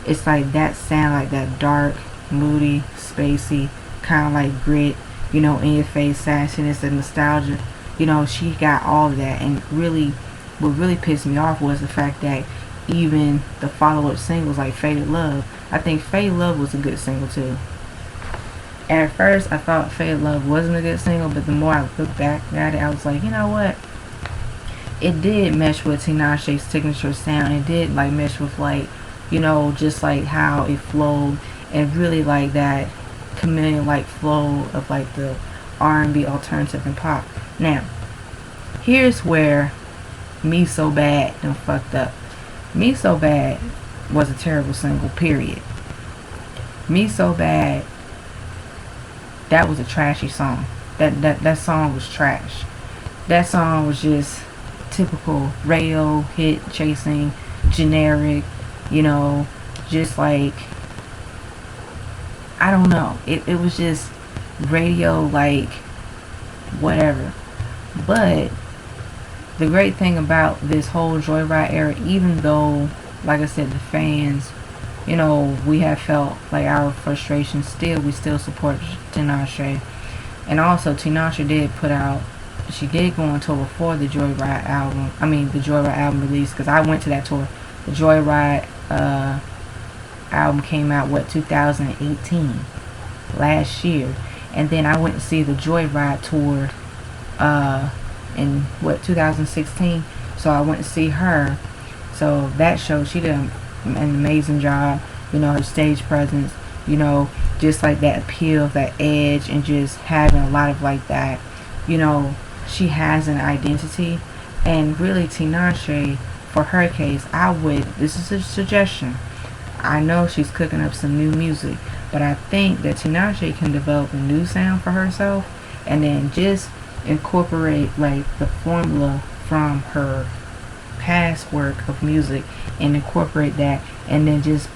it's like that sound, like that dark, moody, spacey, kind of like grit, in your face sassiness and nostalgia. She got all of that. And really, what really pissed me off was the fact that even the follow-up singles like Faded Love, I think Faded Love was a good single too. And at first I thought Faded Love wasn't a good single, but the more I look back at it, I was like, you know what, it did mesh with Tinashe's signature sound. It did like mesh with like, just like how it flowed, and really like that chameleon like flow of like the R&B, alternative, and pop. Now here's where Me So Bad done fucked up. Me So Bad was a terrible single, period. Me So Bad, that was a trashy song. That song was trash. That song was just typical radio hit chasing, generic, you know, just like, I don't know. It was just radio, like, whatever. But the great thing about this whole Joyride era, even though, like I said, the fans, you know, we have felt like our frustration, still, we still support Tinashe. And also, Tinashe did put out, she did go on tour before the Joyride album, the Joyride album release, because I went to that tour. The Joyride album came out, 2018, last year. And then I went to see the Joyride tour in 2016. So I went to see her. So that show, she did an amazing job. You know, her stage presence, you know, just like that appeal, that edge, and just having a lot of like that, you know, she has an identity. And really, Tinashe, for her case, this is a suggestion, I know she's cooking up some new music, but I think that Tinashe can develop a new sound for herself, and then just incorporate like the formula from her past work of music, and incorporate that, and then just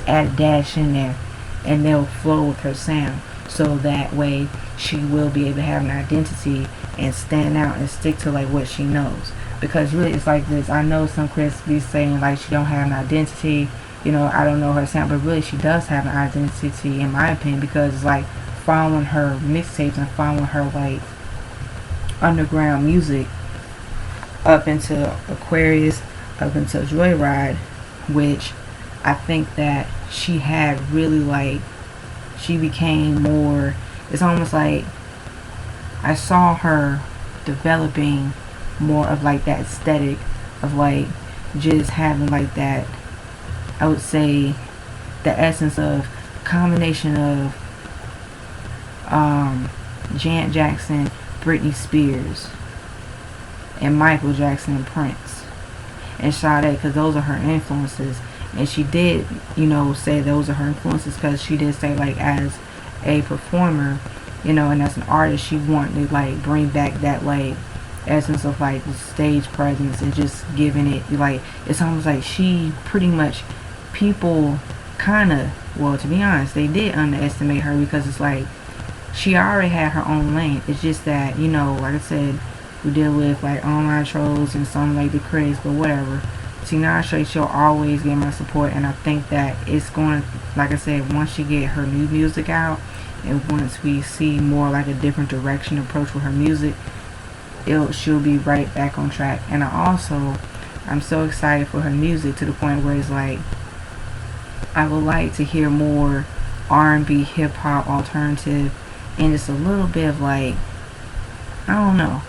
add a dash in there, and they'll flow with her sound. So that way she will be able to have an identity and stand out and stick to like what she knows. Because really, it's like this. I know some critics be saying like she don't have an identity, you know, I don't know her sound, but really she does have an identity, in my opinion, because it's like following her mixtapes and following her like underground music up into Aquarius, up into Joyride, which I think that she had really like, she became more, it's almost like I saw her developing more of like that aesthetic of like just having like that, I would say, the essence of combination of Janet Jackson, Britney Spears, and Michael Jackson and Prince and Sade, because those are her influences. And she did, you know, say those are her influences, because she did say like as a performer, you know, and as an artist, she wanted to like bring back that like essence of like the stage presence, and just giving it like, it's almost like she pretty much, people kind of, well, to be honest, they did underestimate her, because it's like she already had her own lane. It's just that, you know, like I said, we deal with like online trolls and some like the critics, but whatever. Tinashe, she'll always get my support, and I think that it's going to, like I said, once she get her new music out, and once we see more like a different direction approach with her music, she'll be right back on track. And I'm so excited for her music, to the point where it's like, I would like to hear more R&B, hip hop, alternative, and just a little bit of like, I don't know,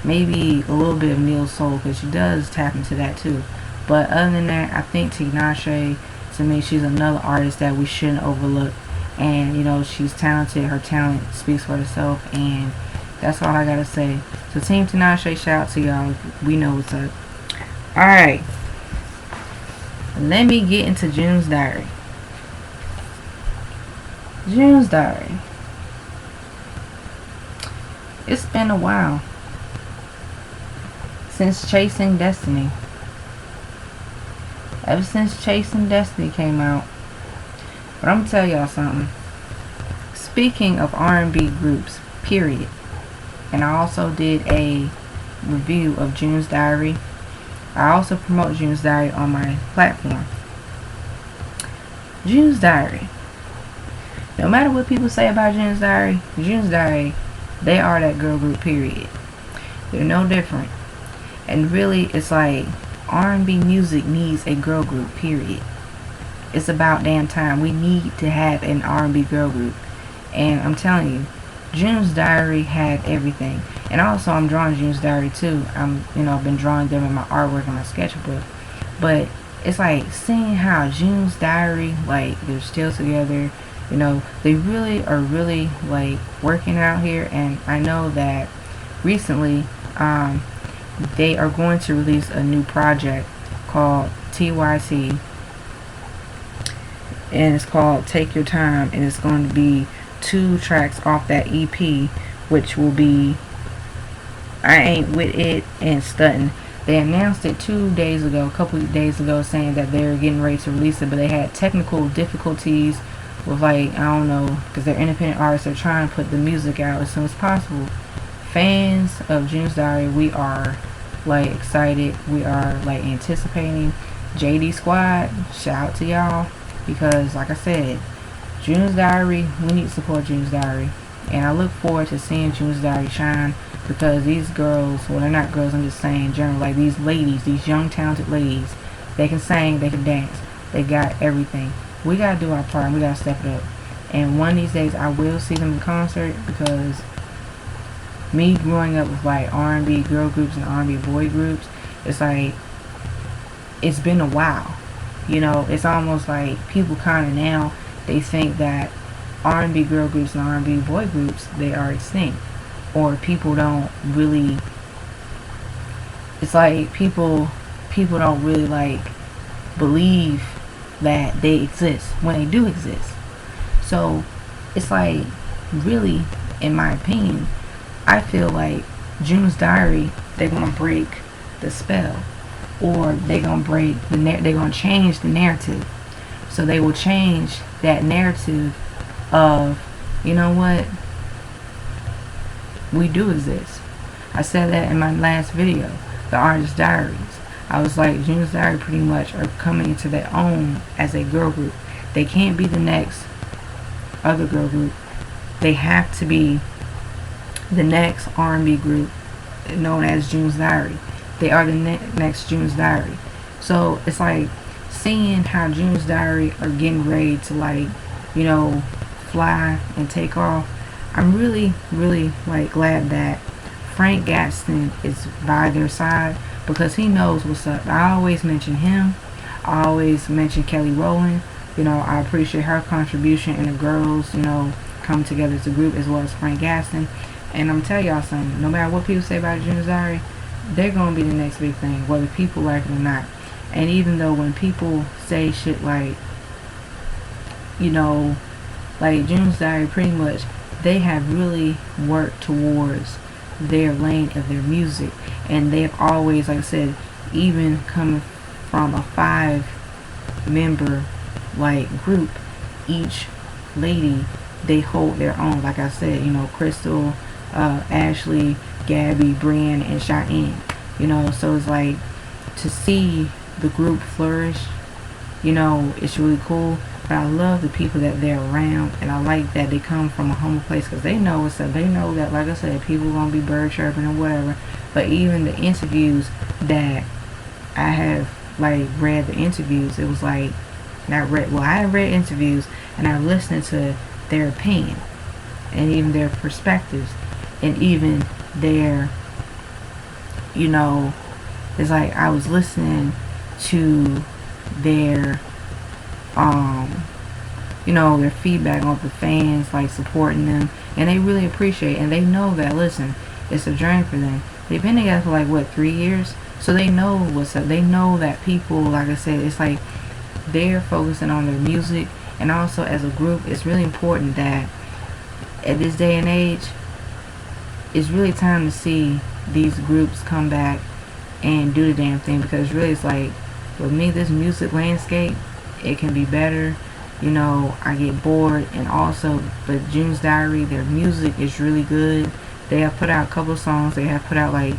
maybe a little bit of neo soul, because she does tap into that too. But other than that, I think Tinashe, to me, she's another artist that we shouldn't overlook. And you know, she's talented. Her talent speaks for herself, and that's all I gotta say. So Team Tinashe, shout out to y'all. We know what's up. Alright, let me get into June's Diary. June's Diary. It's been a while since Chasing Destiny. Ever since Chasing Destiny came out. But I'm gonna tell y'all something. Speaking of R&B groups, period. And I also did a review of June's Diary. I also promote June's Diary on my platform. June's Diary. No matter what people say about June's Diary, they are that girl group, period. They're no different. And really, it's like R&B music needs a girl group, period. It's about damn time. We need to have an R&B girl group. And I'm telling you, June's Diary had everything. And also, I'm drawing June's Diary too. I've been drawing them in my artwork and my sketchbook. But it's like seeing how June's Diary, like, they're still together. You know, they really are like working out here. And I know that recently, they are going to release a new project called TYT, and it's called Take Your Time, and it's going to be 2 tracks off that EP, which will be I ain't with it and stunting. They announced it 2 days ago, a couple of days ago, saying that they're getting ready to release it, but they had technical difficulties with, like, I don't know, because they're independent artists. They're trying to put the music out as soon as possible. Fans of June's Diary, we are like excited. We are like anticipating. JD Squad, shout out to y'all, because like I said, June's Diary, we need to support June's Diary, and I look forward to seeing June's Diary shine, because these girls, well, they're not girls, I'm just saying general, like these ladies, these young talented ladies, they can sing, they can dance, they got everything. We gotta do our part, and we gotta step it up. And one of these days I will see them in concert, because me growing up with like R&B girl groups and R&B boy groups, it's like, it's been a while. You know, it's almost like people kind of now, they think that R&B girl groups and R&B boy groups, they are extinct. Or people don't really, it's like people don't really like believe that they exist when they do exist. So it's like, really, in my opinion, I feel like June's Diary, they're gonna break the spell, or they're gonna change the narrative. So they will change that narrative of, you know what, we do exist. I said that in my last video, the Artist Diaries. I was like, June's Diary pretty much are coming into their own as a girl group. They can't be the next other girl group. They have to be the next R&B group known as June's Diary. They are the next June's Diary. So it's like seeing how June's Diary are getting ready to, like, you know, fly and take off. I'm really, really like glad that Frank Gaston is by their side, because he knows what's up. I always mention him. I always mention Kelly Rowland. You know, I appreciate her contribution, and the girls, you know, come together as a group, as well as Frank Gaston. And I'm telling y'all something, no matter what people say about June's Diary, they're going to be the next big thing, whether people like it or not. And even though when people say shit like, you know, like June's Diary, pretty much, they have really worked towards their lane of their music. And they have always, like I said, even coming from a 5-member like group, each lady, they hold their own. Like I said, you know, Crystal, Ashley, Gabby, Brian, and Cheyenne. You know, so it's like, to see the group flourish, you know, it's really cool. But I love the people that they're around, and I like that they come from a humble place, because they know what's up. They know that, like I said, people gonna be bird chirping or whatever. But even the interviews that I have, like, read the interviews, it was like, not read, well, I read interviews, and I listened to their opinion, and even their perspectives, and even their, you know, it's like I was listening to their, you know, their feedback on the fans, like, supporting them, and they really appreciate it. And they know that, listen, it's a journey for them. They've been together for like, what, 3 years? So they know what's up. They know that people, like I said, it's like they're focusing on their music. And also, as a group, it's really important that at this day and age, it's really time to see these groups come back and do the damn thing. Because really, it's like, with me, this music landscape, it can be better. You know, I get bored. And also, but June's Diary, their music is really good. They have put out a couple of songs. They have put out like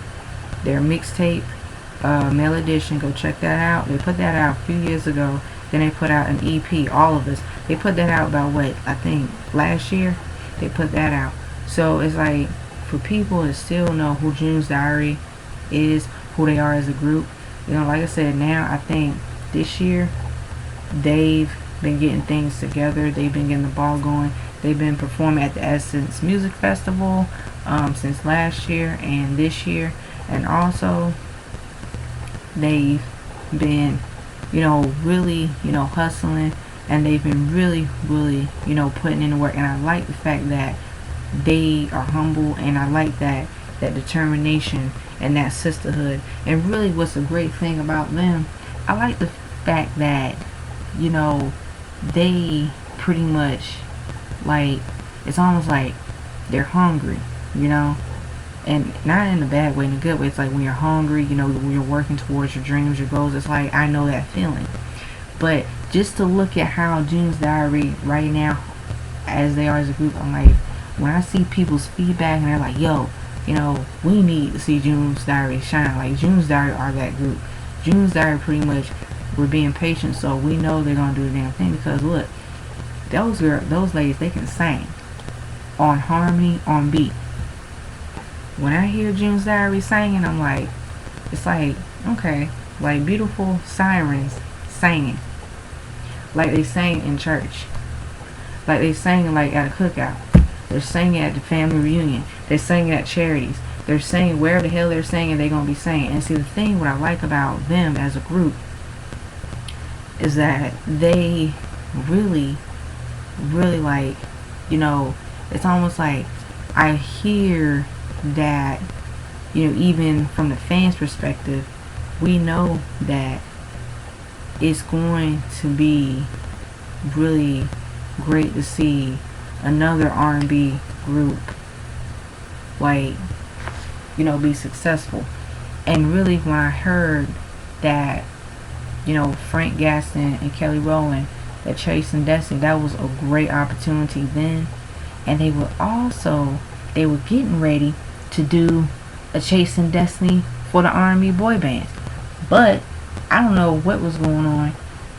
their mixtape, Male Edition. Go check that out. They put that out a few years ago. Then they put out an EP, All of Us. They put that out about, what, I think last year. They put that out. So it's like, for people to still know who June's Diary is, who they are as a group. You know, like I said, now I think this year they've been getting things together. They've been getting the ball going. They've been performing at the Essence Music Festival since last year and this year. And also, they've been, you know, really, you know, hustling. And they've been really, really, you know, putting in the work. And I like the fact that they are humble. And I like that determination and that sisterhood. And really, what's a great thing about them, I like the fact that, you know, they pretty much, like, it's almost like they're hungry, you know. and not in a bad way, in a good way. It's like when you're hungry, you know, when you're working towards your dreams, your goals. It's like I know that feeling. But just to look at how June's Diary right now, as they are as a group, I'm like, when I see people's feedback and they're like, yo, you know, we need to see June's Diary shine. Like June's Diary are that group. June's Diary pretty much, we're being patient, so we know they're gonna do the damn thing because look, those ladies, they can sing on harmony, on beat. When I hear June's Diary singing, I'm like, it's like, okay, like beautiful sirens singing, like they sang in church, like they sang like at a cookout. They're singing at the family reunion. They're singing at charities. They're singing wherever the hell they're singing, they're gonna be singing. And see, the thing what I like about them as a group is that they really, really like, you know, it's almost like I hear that, you know, even from the fans' perspective, we know that it's going to be really great to see another R&B group, like, you know, be successful. And really, when I heard that, you know, Frank Gaston and Kelly Rowland, that Chasing Destiny, that was a great opportunity then. And they were getting ready to do a Chasing Destiny for the R&B boy bands. But I don't know what was going on,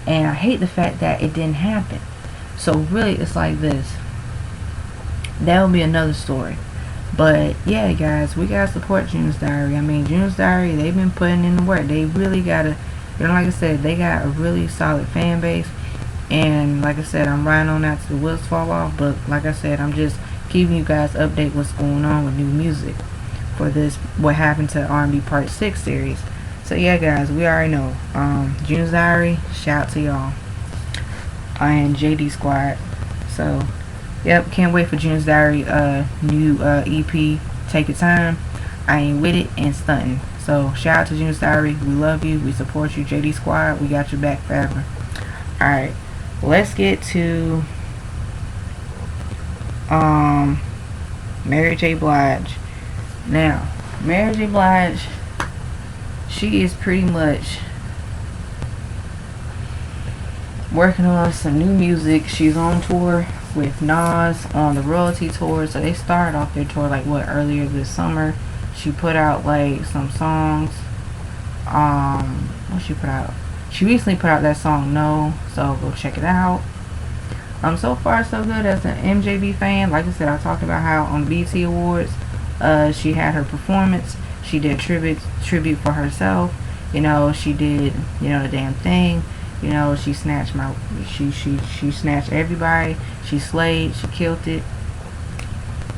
and I hate the fact that it didn't happen. So really, it's like this. That'll be another story. But yeah, guys, we gotta support June's Diary. I mean, June's Diary, they've been putting in the work. They really gotta, you know, like I said, they got a really solid fan base. And like I said, I'm riding on that to the wheels fall off. But like I said, I'm just keeping you guys update what's going on with new music for this What Happened to R&B Part 6 series. So yeah, guys, we already know. June's Diary, shout out to y'all. And JD Squad. So yep, can't wait for June's Diary new EP, Take Your Time. I Ain't With It and Stunting. So shout out to June's Diary. We love you. We support you, JD Squad. We got your back forever. Alright, let's get to Mary J. Blige. Now, Mary J. Blige, she is pretty much working on some new music. She's on tour with Nas on the Royalty Tour. So they started off their tour like earlier this summer. She put out like some songs. What she put out? She recently put out that song No, so go check it out. So far so good as an MJB fan. Like I said, I talked about how on BET Awards, she had her performance. She did tribute for herself. You know, she did, you know, the damn thing. You know, she snatched she snatched everybody. She slayed. She killed it.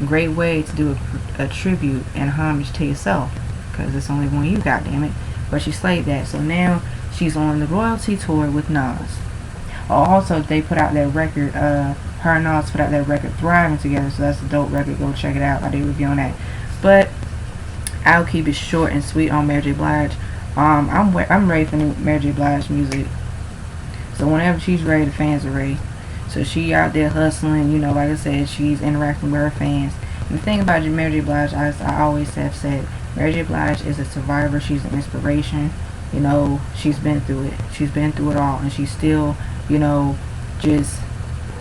Great way to do a tribute and homage to yourself, because it's only one you got, damn it. But she slayed that. So now she's on the Royalty Tour with Nas. Also, they put out that record. Her and Nas put out that record Thriving together. So that's a dope record. Go check it out. I did a review on that. But I'll keep it short and sweet on Mary J. Blige. I'm ready for new Mary J. Blige music. So whenever she's ready, the fans are ready. So she out there hustling, you know, like I said, she's interacting with her fans. And the thing about Mary J. Blige, I always have said, Mary J. Blige is a survivor. She's an inspiration. You know, she's been through it. She's been through it all. And she's still, you know, she's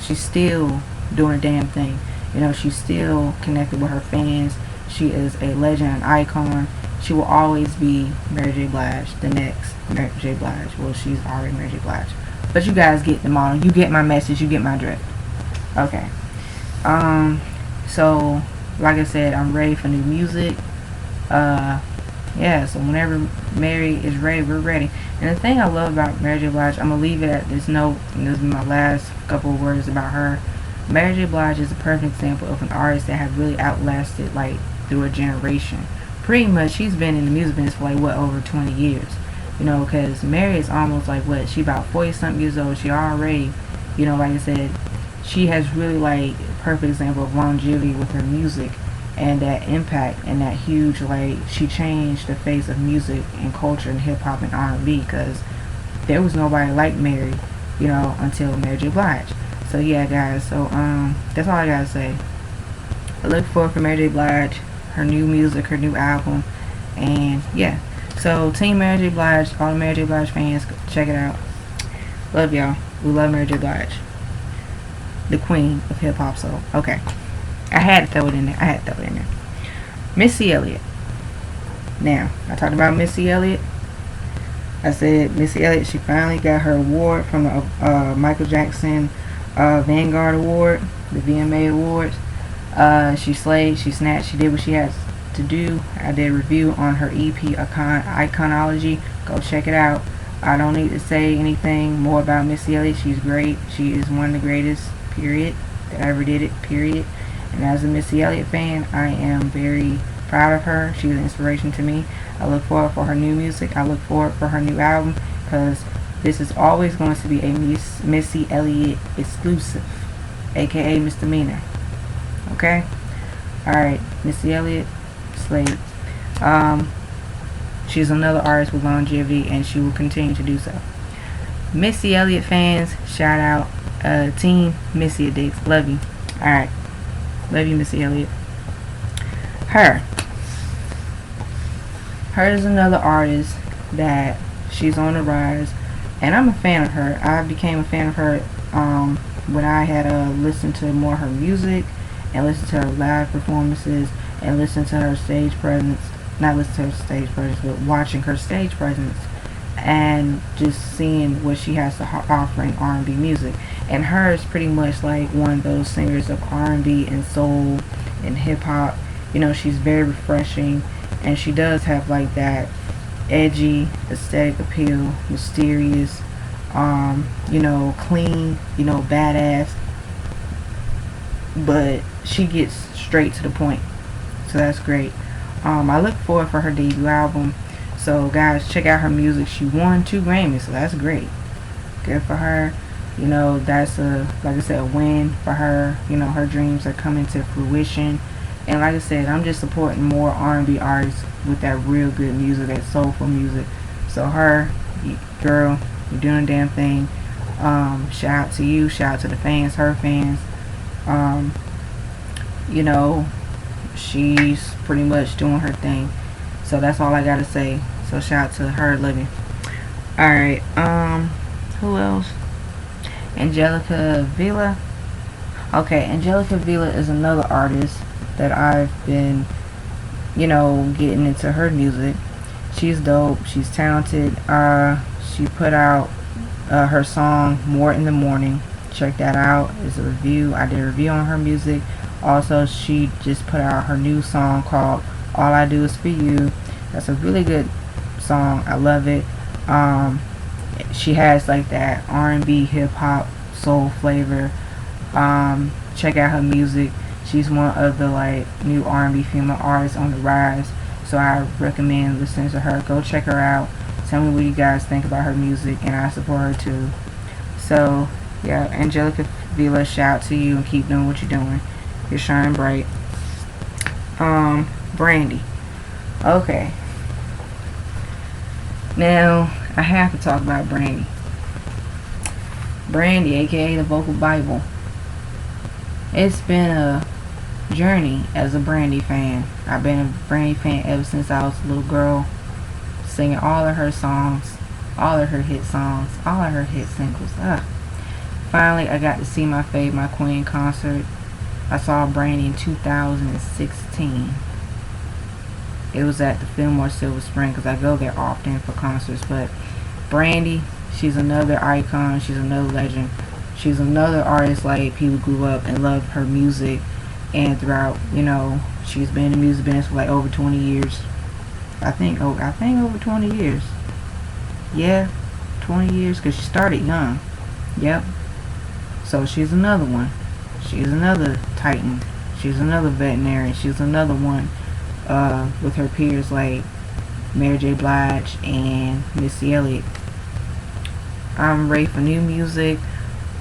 still doing a damn thing. You know, she's still connected with her fans. She is a legend, an icon. She will always be Mary J. Blige, the next Mary J. Blige. Well, she's already Mary J. Blige. But you guys get the model. You get my message. You get my drift. Okay. So, like I said, I'm ready for new music. Yeah, so whenever Mary is ready, we're ready. And the thing I love about Mary J. Blige, I'm going to leave it at this note. And this is my last couple of words about her. Mary J. Blige is a perfect example of an artist that has really outlasted, like, through a generation. Pretty much, she's been in the music business for, like, over 20 years. You know, because Mary is almost like, she about 40-something years old. She already, you know, like I said, she has really, like, a perfect example of longevity with her music and that impact and that huge, like, she changed the face of music and culture and hip-hop and R&B, because there was nobody like Mary, you know, until Mary J. Blige. So, yeah, guys, so, that's all I gotta say. I look forward for Mary J. Blige, her new music, her new album, and yeah. So Team Mary J. Blige, all the Mary J. Blige fans, check it out. Love y'all. We love Mary J. Blige, the queen of hip hop soul. Okay, I had to throw it in there. Missy Elliott. Now, I talked about Missy Elliott. I said Missy Elliott, she finally got her award from the Michael Jackson Vanguard Award, the VMA Awards. She slayed, she snatched, she did what she had to do. I did a review on her EP Iconology. Go check it out. I don't need to say anything more about Missy Elliott. She's great. She is one of the greatest, period, that ever did it, period. And as a Missy Elliott fan, I am very proud of her. She's an inspiration to me. I look forward for her new music. I look forward for her new album, because this is always going to be a Missy Elliott exclusive, aka Misdemeanor. Okay? Alright, Missy Elliott, Slade. She's another artist with longevity, and she will continue to do so. Missy Elliott fans, shout out, Team Missy Addicts. Love you. Alright. Love you, Missy Elliott. Her is another artist that she's on the rise, and I'm a fan of her. I became a fan of her when I had listened to more of her music, and listened to her live performances, and listened to her stage presence. Not listen to her stage presence, but watching her stage presence, and just seeing what she has to offer in R&B music. And her is pretty much like one of those singers of R&B and soul and hip hop. You know, she's very refreshing, and she does have like that edgy aesthetic appeal, mysterious, you know, clean, you know, badass, but she gets straight to the point, so that's great. I look forward for her debut album, so guys, check out her music. She won 2 Grammys, so that's great. Good for her. You know, that's like I said, a win for her. You know, her dreams are coming to fruition. And like I said, I'm just supporting more R&B artists with that real good music, that soulful music. So her, girl, you're doing a damn thing. Shout out to you, shout out to the fans, her fans. You know, she's pretty much doing her thing. So that's all I gotta say. So shout out to her, love you. Alright, who else? Angelica Villa. Okay, Angelica Villa is another artist that I've been, you know, getting into her music. She's dope. She's talented. She put out her song More in the Morning. Check that out. It's a review. I did a review on her music. Also, she just put out her new song called All I Do Is For You. That's a really good song. I love it. She has like that R&B, hip hop, soul flavor. Check out her music. She's one of the like new R&B female artists on the rise, so I recommend listening to her. Go check her out. Tell me what you guys think about her music, and I support her too. So yeah, Angelica Villa, shout out to you, and keep doing what you're doing. You're shining bright. Brandy. Okay. Now I have to talk about Brandy. Brandy, aka the Vocal Bible. It's been a journey as a Brandy fan. I've been a Brandy fan ever since I was a little girl, singing all of her songs, all of her hit songs, all of her hit singles. Finally, I got to see my fave, my queen concert. I saw Brandy in 2016. It was at the Fillmore Silver Spring, because I go there often for concerts. But Brandy, she's another icon. She's another legend. She's another artist like people grew up and loved her music. And throughout, you know, she's been in the music business for like over 20 years. I think over 20 years. Yeah, 20 years, because she started young. Yep. So she's another one. She's another titan. She's another veterinarian. She's another one with her peers like Mary J. Blige and Missy Elliott. I'm ready for new music.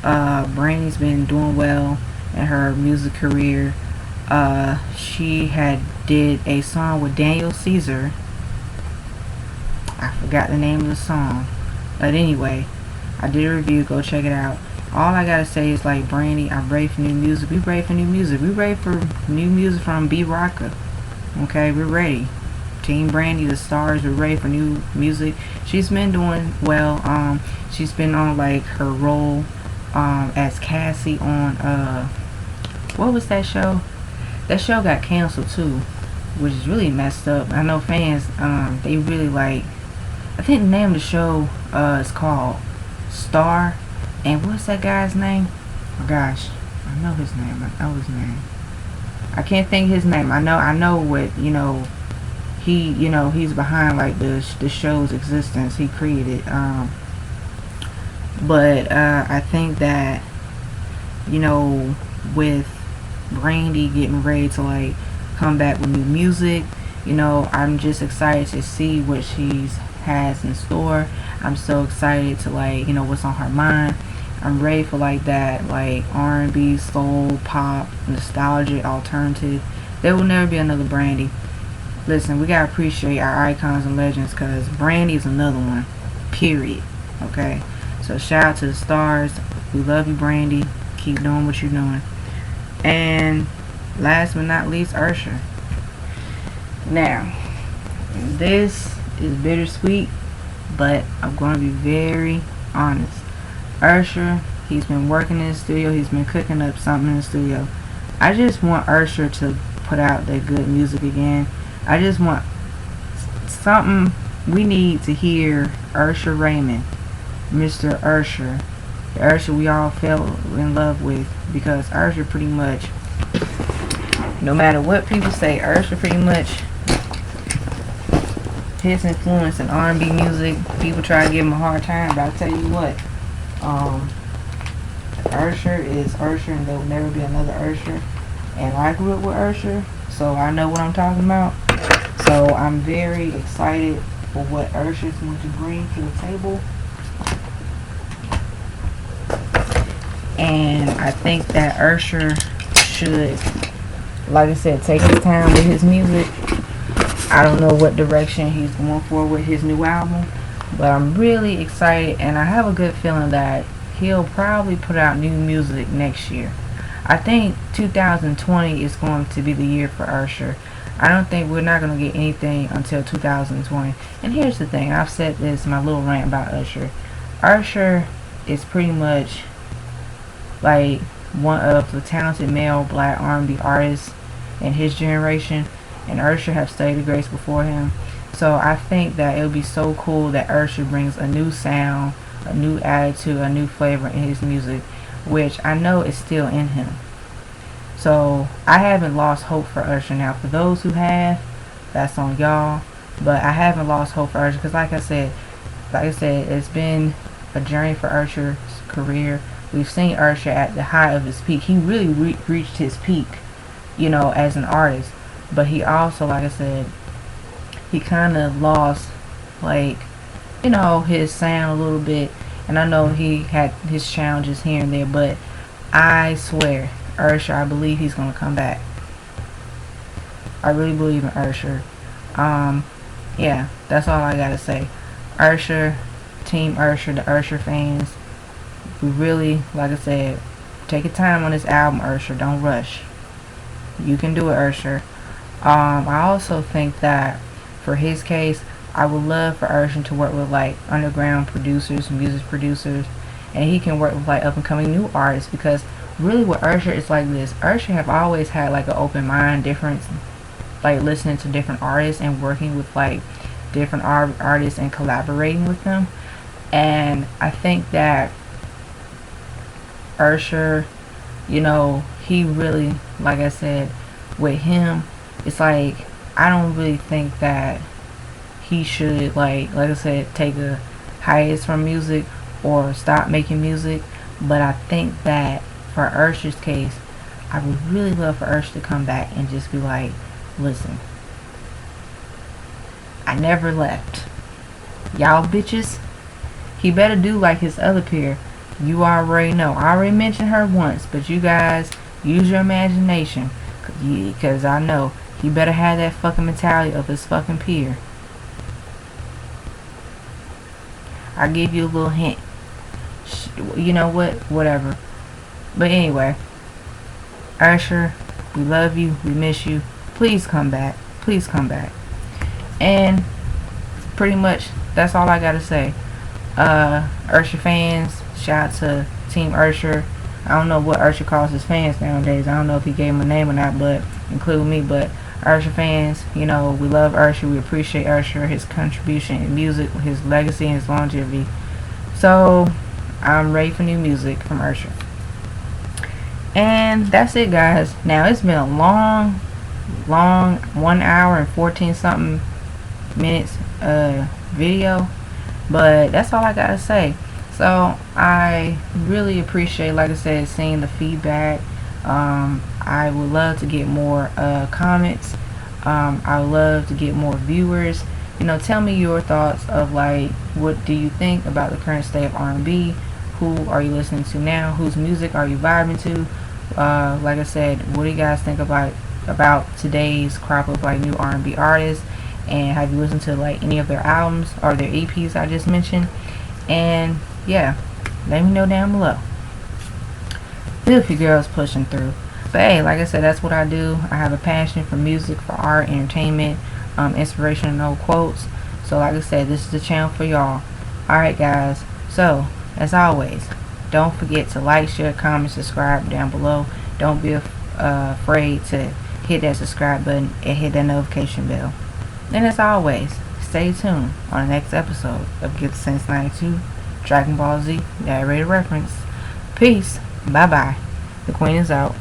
Brandy's been doing well in her music career. She had did a song with Daniel Caesar. I forgot the name of the song, but anyway, I did a review. Go check it out. All I gotta say is, like, Brandy, I'm ready for new music. We ready for new music. We ready for new music from B Rocka. Okay, we're ready. Team Brandy, the stars, we're ready for new music. She's been doing well. She's been on like her role as Cassie on what was that show? That show got canceled too, which is really messed up. I know fans they really like. I think the name of the show is called Star, and what's that guy's name? Oh gosh, I know his name. I know his name. I can't think his name. I know what he's behind like the show's existence. He created. But I think that with Brandy getting ready to like come back with new music, I'm just excited to see what she's has in store. I'm so excited to like what's on her mind. I'm ready for like that like R&B, soul, pop, nostalgic, alternative. There will never be another Brandy. Listen, we gotta appreciate our icons and legends because Brandy is another one. Period. Okay. So shout out to the stars. We love you, Brandy. Keep doing what you're doing. And last but not least, Usher. Now, this is bittersweet, but I'm going to be very honest. Usher, he's been working in the studio. He's been cooking up something in the studio. I just want Usher to put out that good music again. I just want something. We need to hear Usher Raymond, Mr. Usher, the Usher we all fell in love with, because Usher pretty much, no matter what people say, Usher pretty much, his influence in R&B music, people try to give him a hard time, but I'll tell you what, Usher is Usher, and there will never be another Usher. And I grew up with Usher, so I know what I'm talking about. So I'm very excited for what Usher is going to bring to the table. And I think that Usher should, like I said, take his time with his music. I don't know what direction he's going for with his new album, but I'm really excited, and I have a good feeling that he'll probably put out new music next year. I think 2020 is going to be the year for Usher. I don't think we're not going to get anything until 2020. And here's the thing, I've said this in my little rant about Usher. Usher is pretty much like one of the talented male black R&B artists in his generation, and Usher have studied the grace before him. So I think that it would be so cool that Usher brings a new sound, a new attitude, a new flavor in his music, which I know is still in him. So I haven't lost hope for Usher. Now for those who have, that's on y'all, but I haven't lost hope for Usher because like I said, it's been a journey for Usher's career. We've seen Usher at the height of his peak. He really reached his peak, as an artist. But he also, like I said, he kind of lost, like, his sound a little bit. And I know he had his challenges here and there, but I swear, Usher, I believe he's going to come back. I really believe in Usher. Yeah, that's all I got to say. Usher, Team Usher, the Usher fans, we really, like I said, take your time on this album, Usher. Don't rush. You can do it, Usher. I also think that for his case, I would love for Usher to work with like underground producers, music producers, and he can work with like up and coming new artists, because really with Usher it's like this. Usher have always had like an open mind, different, like listening to different artists and working with like different artists and collaborating with them. And I think that Usher, he really, like I said, with him, it's like I don't really think that he should like I said, take a hiatus from music or stop making music. But I think that for Usher's case, I would really love for Usher to come back and just be like, listen, I never left. Y'all bitches, he better do like his other peer. You already know. I already mentioned her once, but you guys use your imagination, because I know he better have that fucking mentality of his fucking peer. I'll give you a little hint. You know what? Whatever. But anyway, Usher, we love you. We miss you. Please come back. please come back. And pretty much that's all I gotta say. Usher fans, shout out to Team Usher. I don't know what Usher calls his fans nowadays. I don't know if he gave him a name or not, but include me. But Usher fans, we love Usher. We appreciate Usher, his contribution in music, his legacy, and his longevity. So I'm ready for new music from Usher. And that's it, guys. Now it's been a long 1 hour and 14 something minutes video, but that's all I gotta say. So I really appreciate, like I said, seeing the feedback. I would love to get more comments. I would love to get more viewers. Tell me your thoughts of, like, what do you think about the current state of R&B? Who are you listening to now? Whose music are you vibing to? Like I said, what do you guys think about today's crop of, like, new R&B artists? And have you listened to, like, any of their albums or their EPs I just mentioned? And yeah, let me know down below. Filthy girls pushing through. But hey, like I said, that's what I do. I have a passion for music, for art, entertainment, inspirational quotes. So like I said, this is the channel for y'all. Alright guys, so as always, don't forget to like, share, comment, subscribe down below. Don't be afraid to hit that subscribe button and hit that notification bell. And as always, stay tuned on the next episode of Get the Sense 92 Dragon Ball Z narrated reference. Peace. Bye bye. The Queen is out.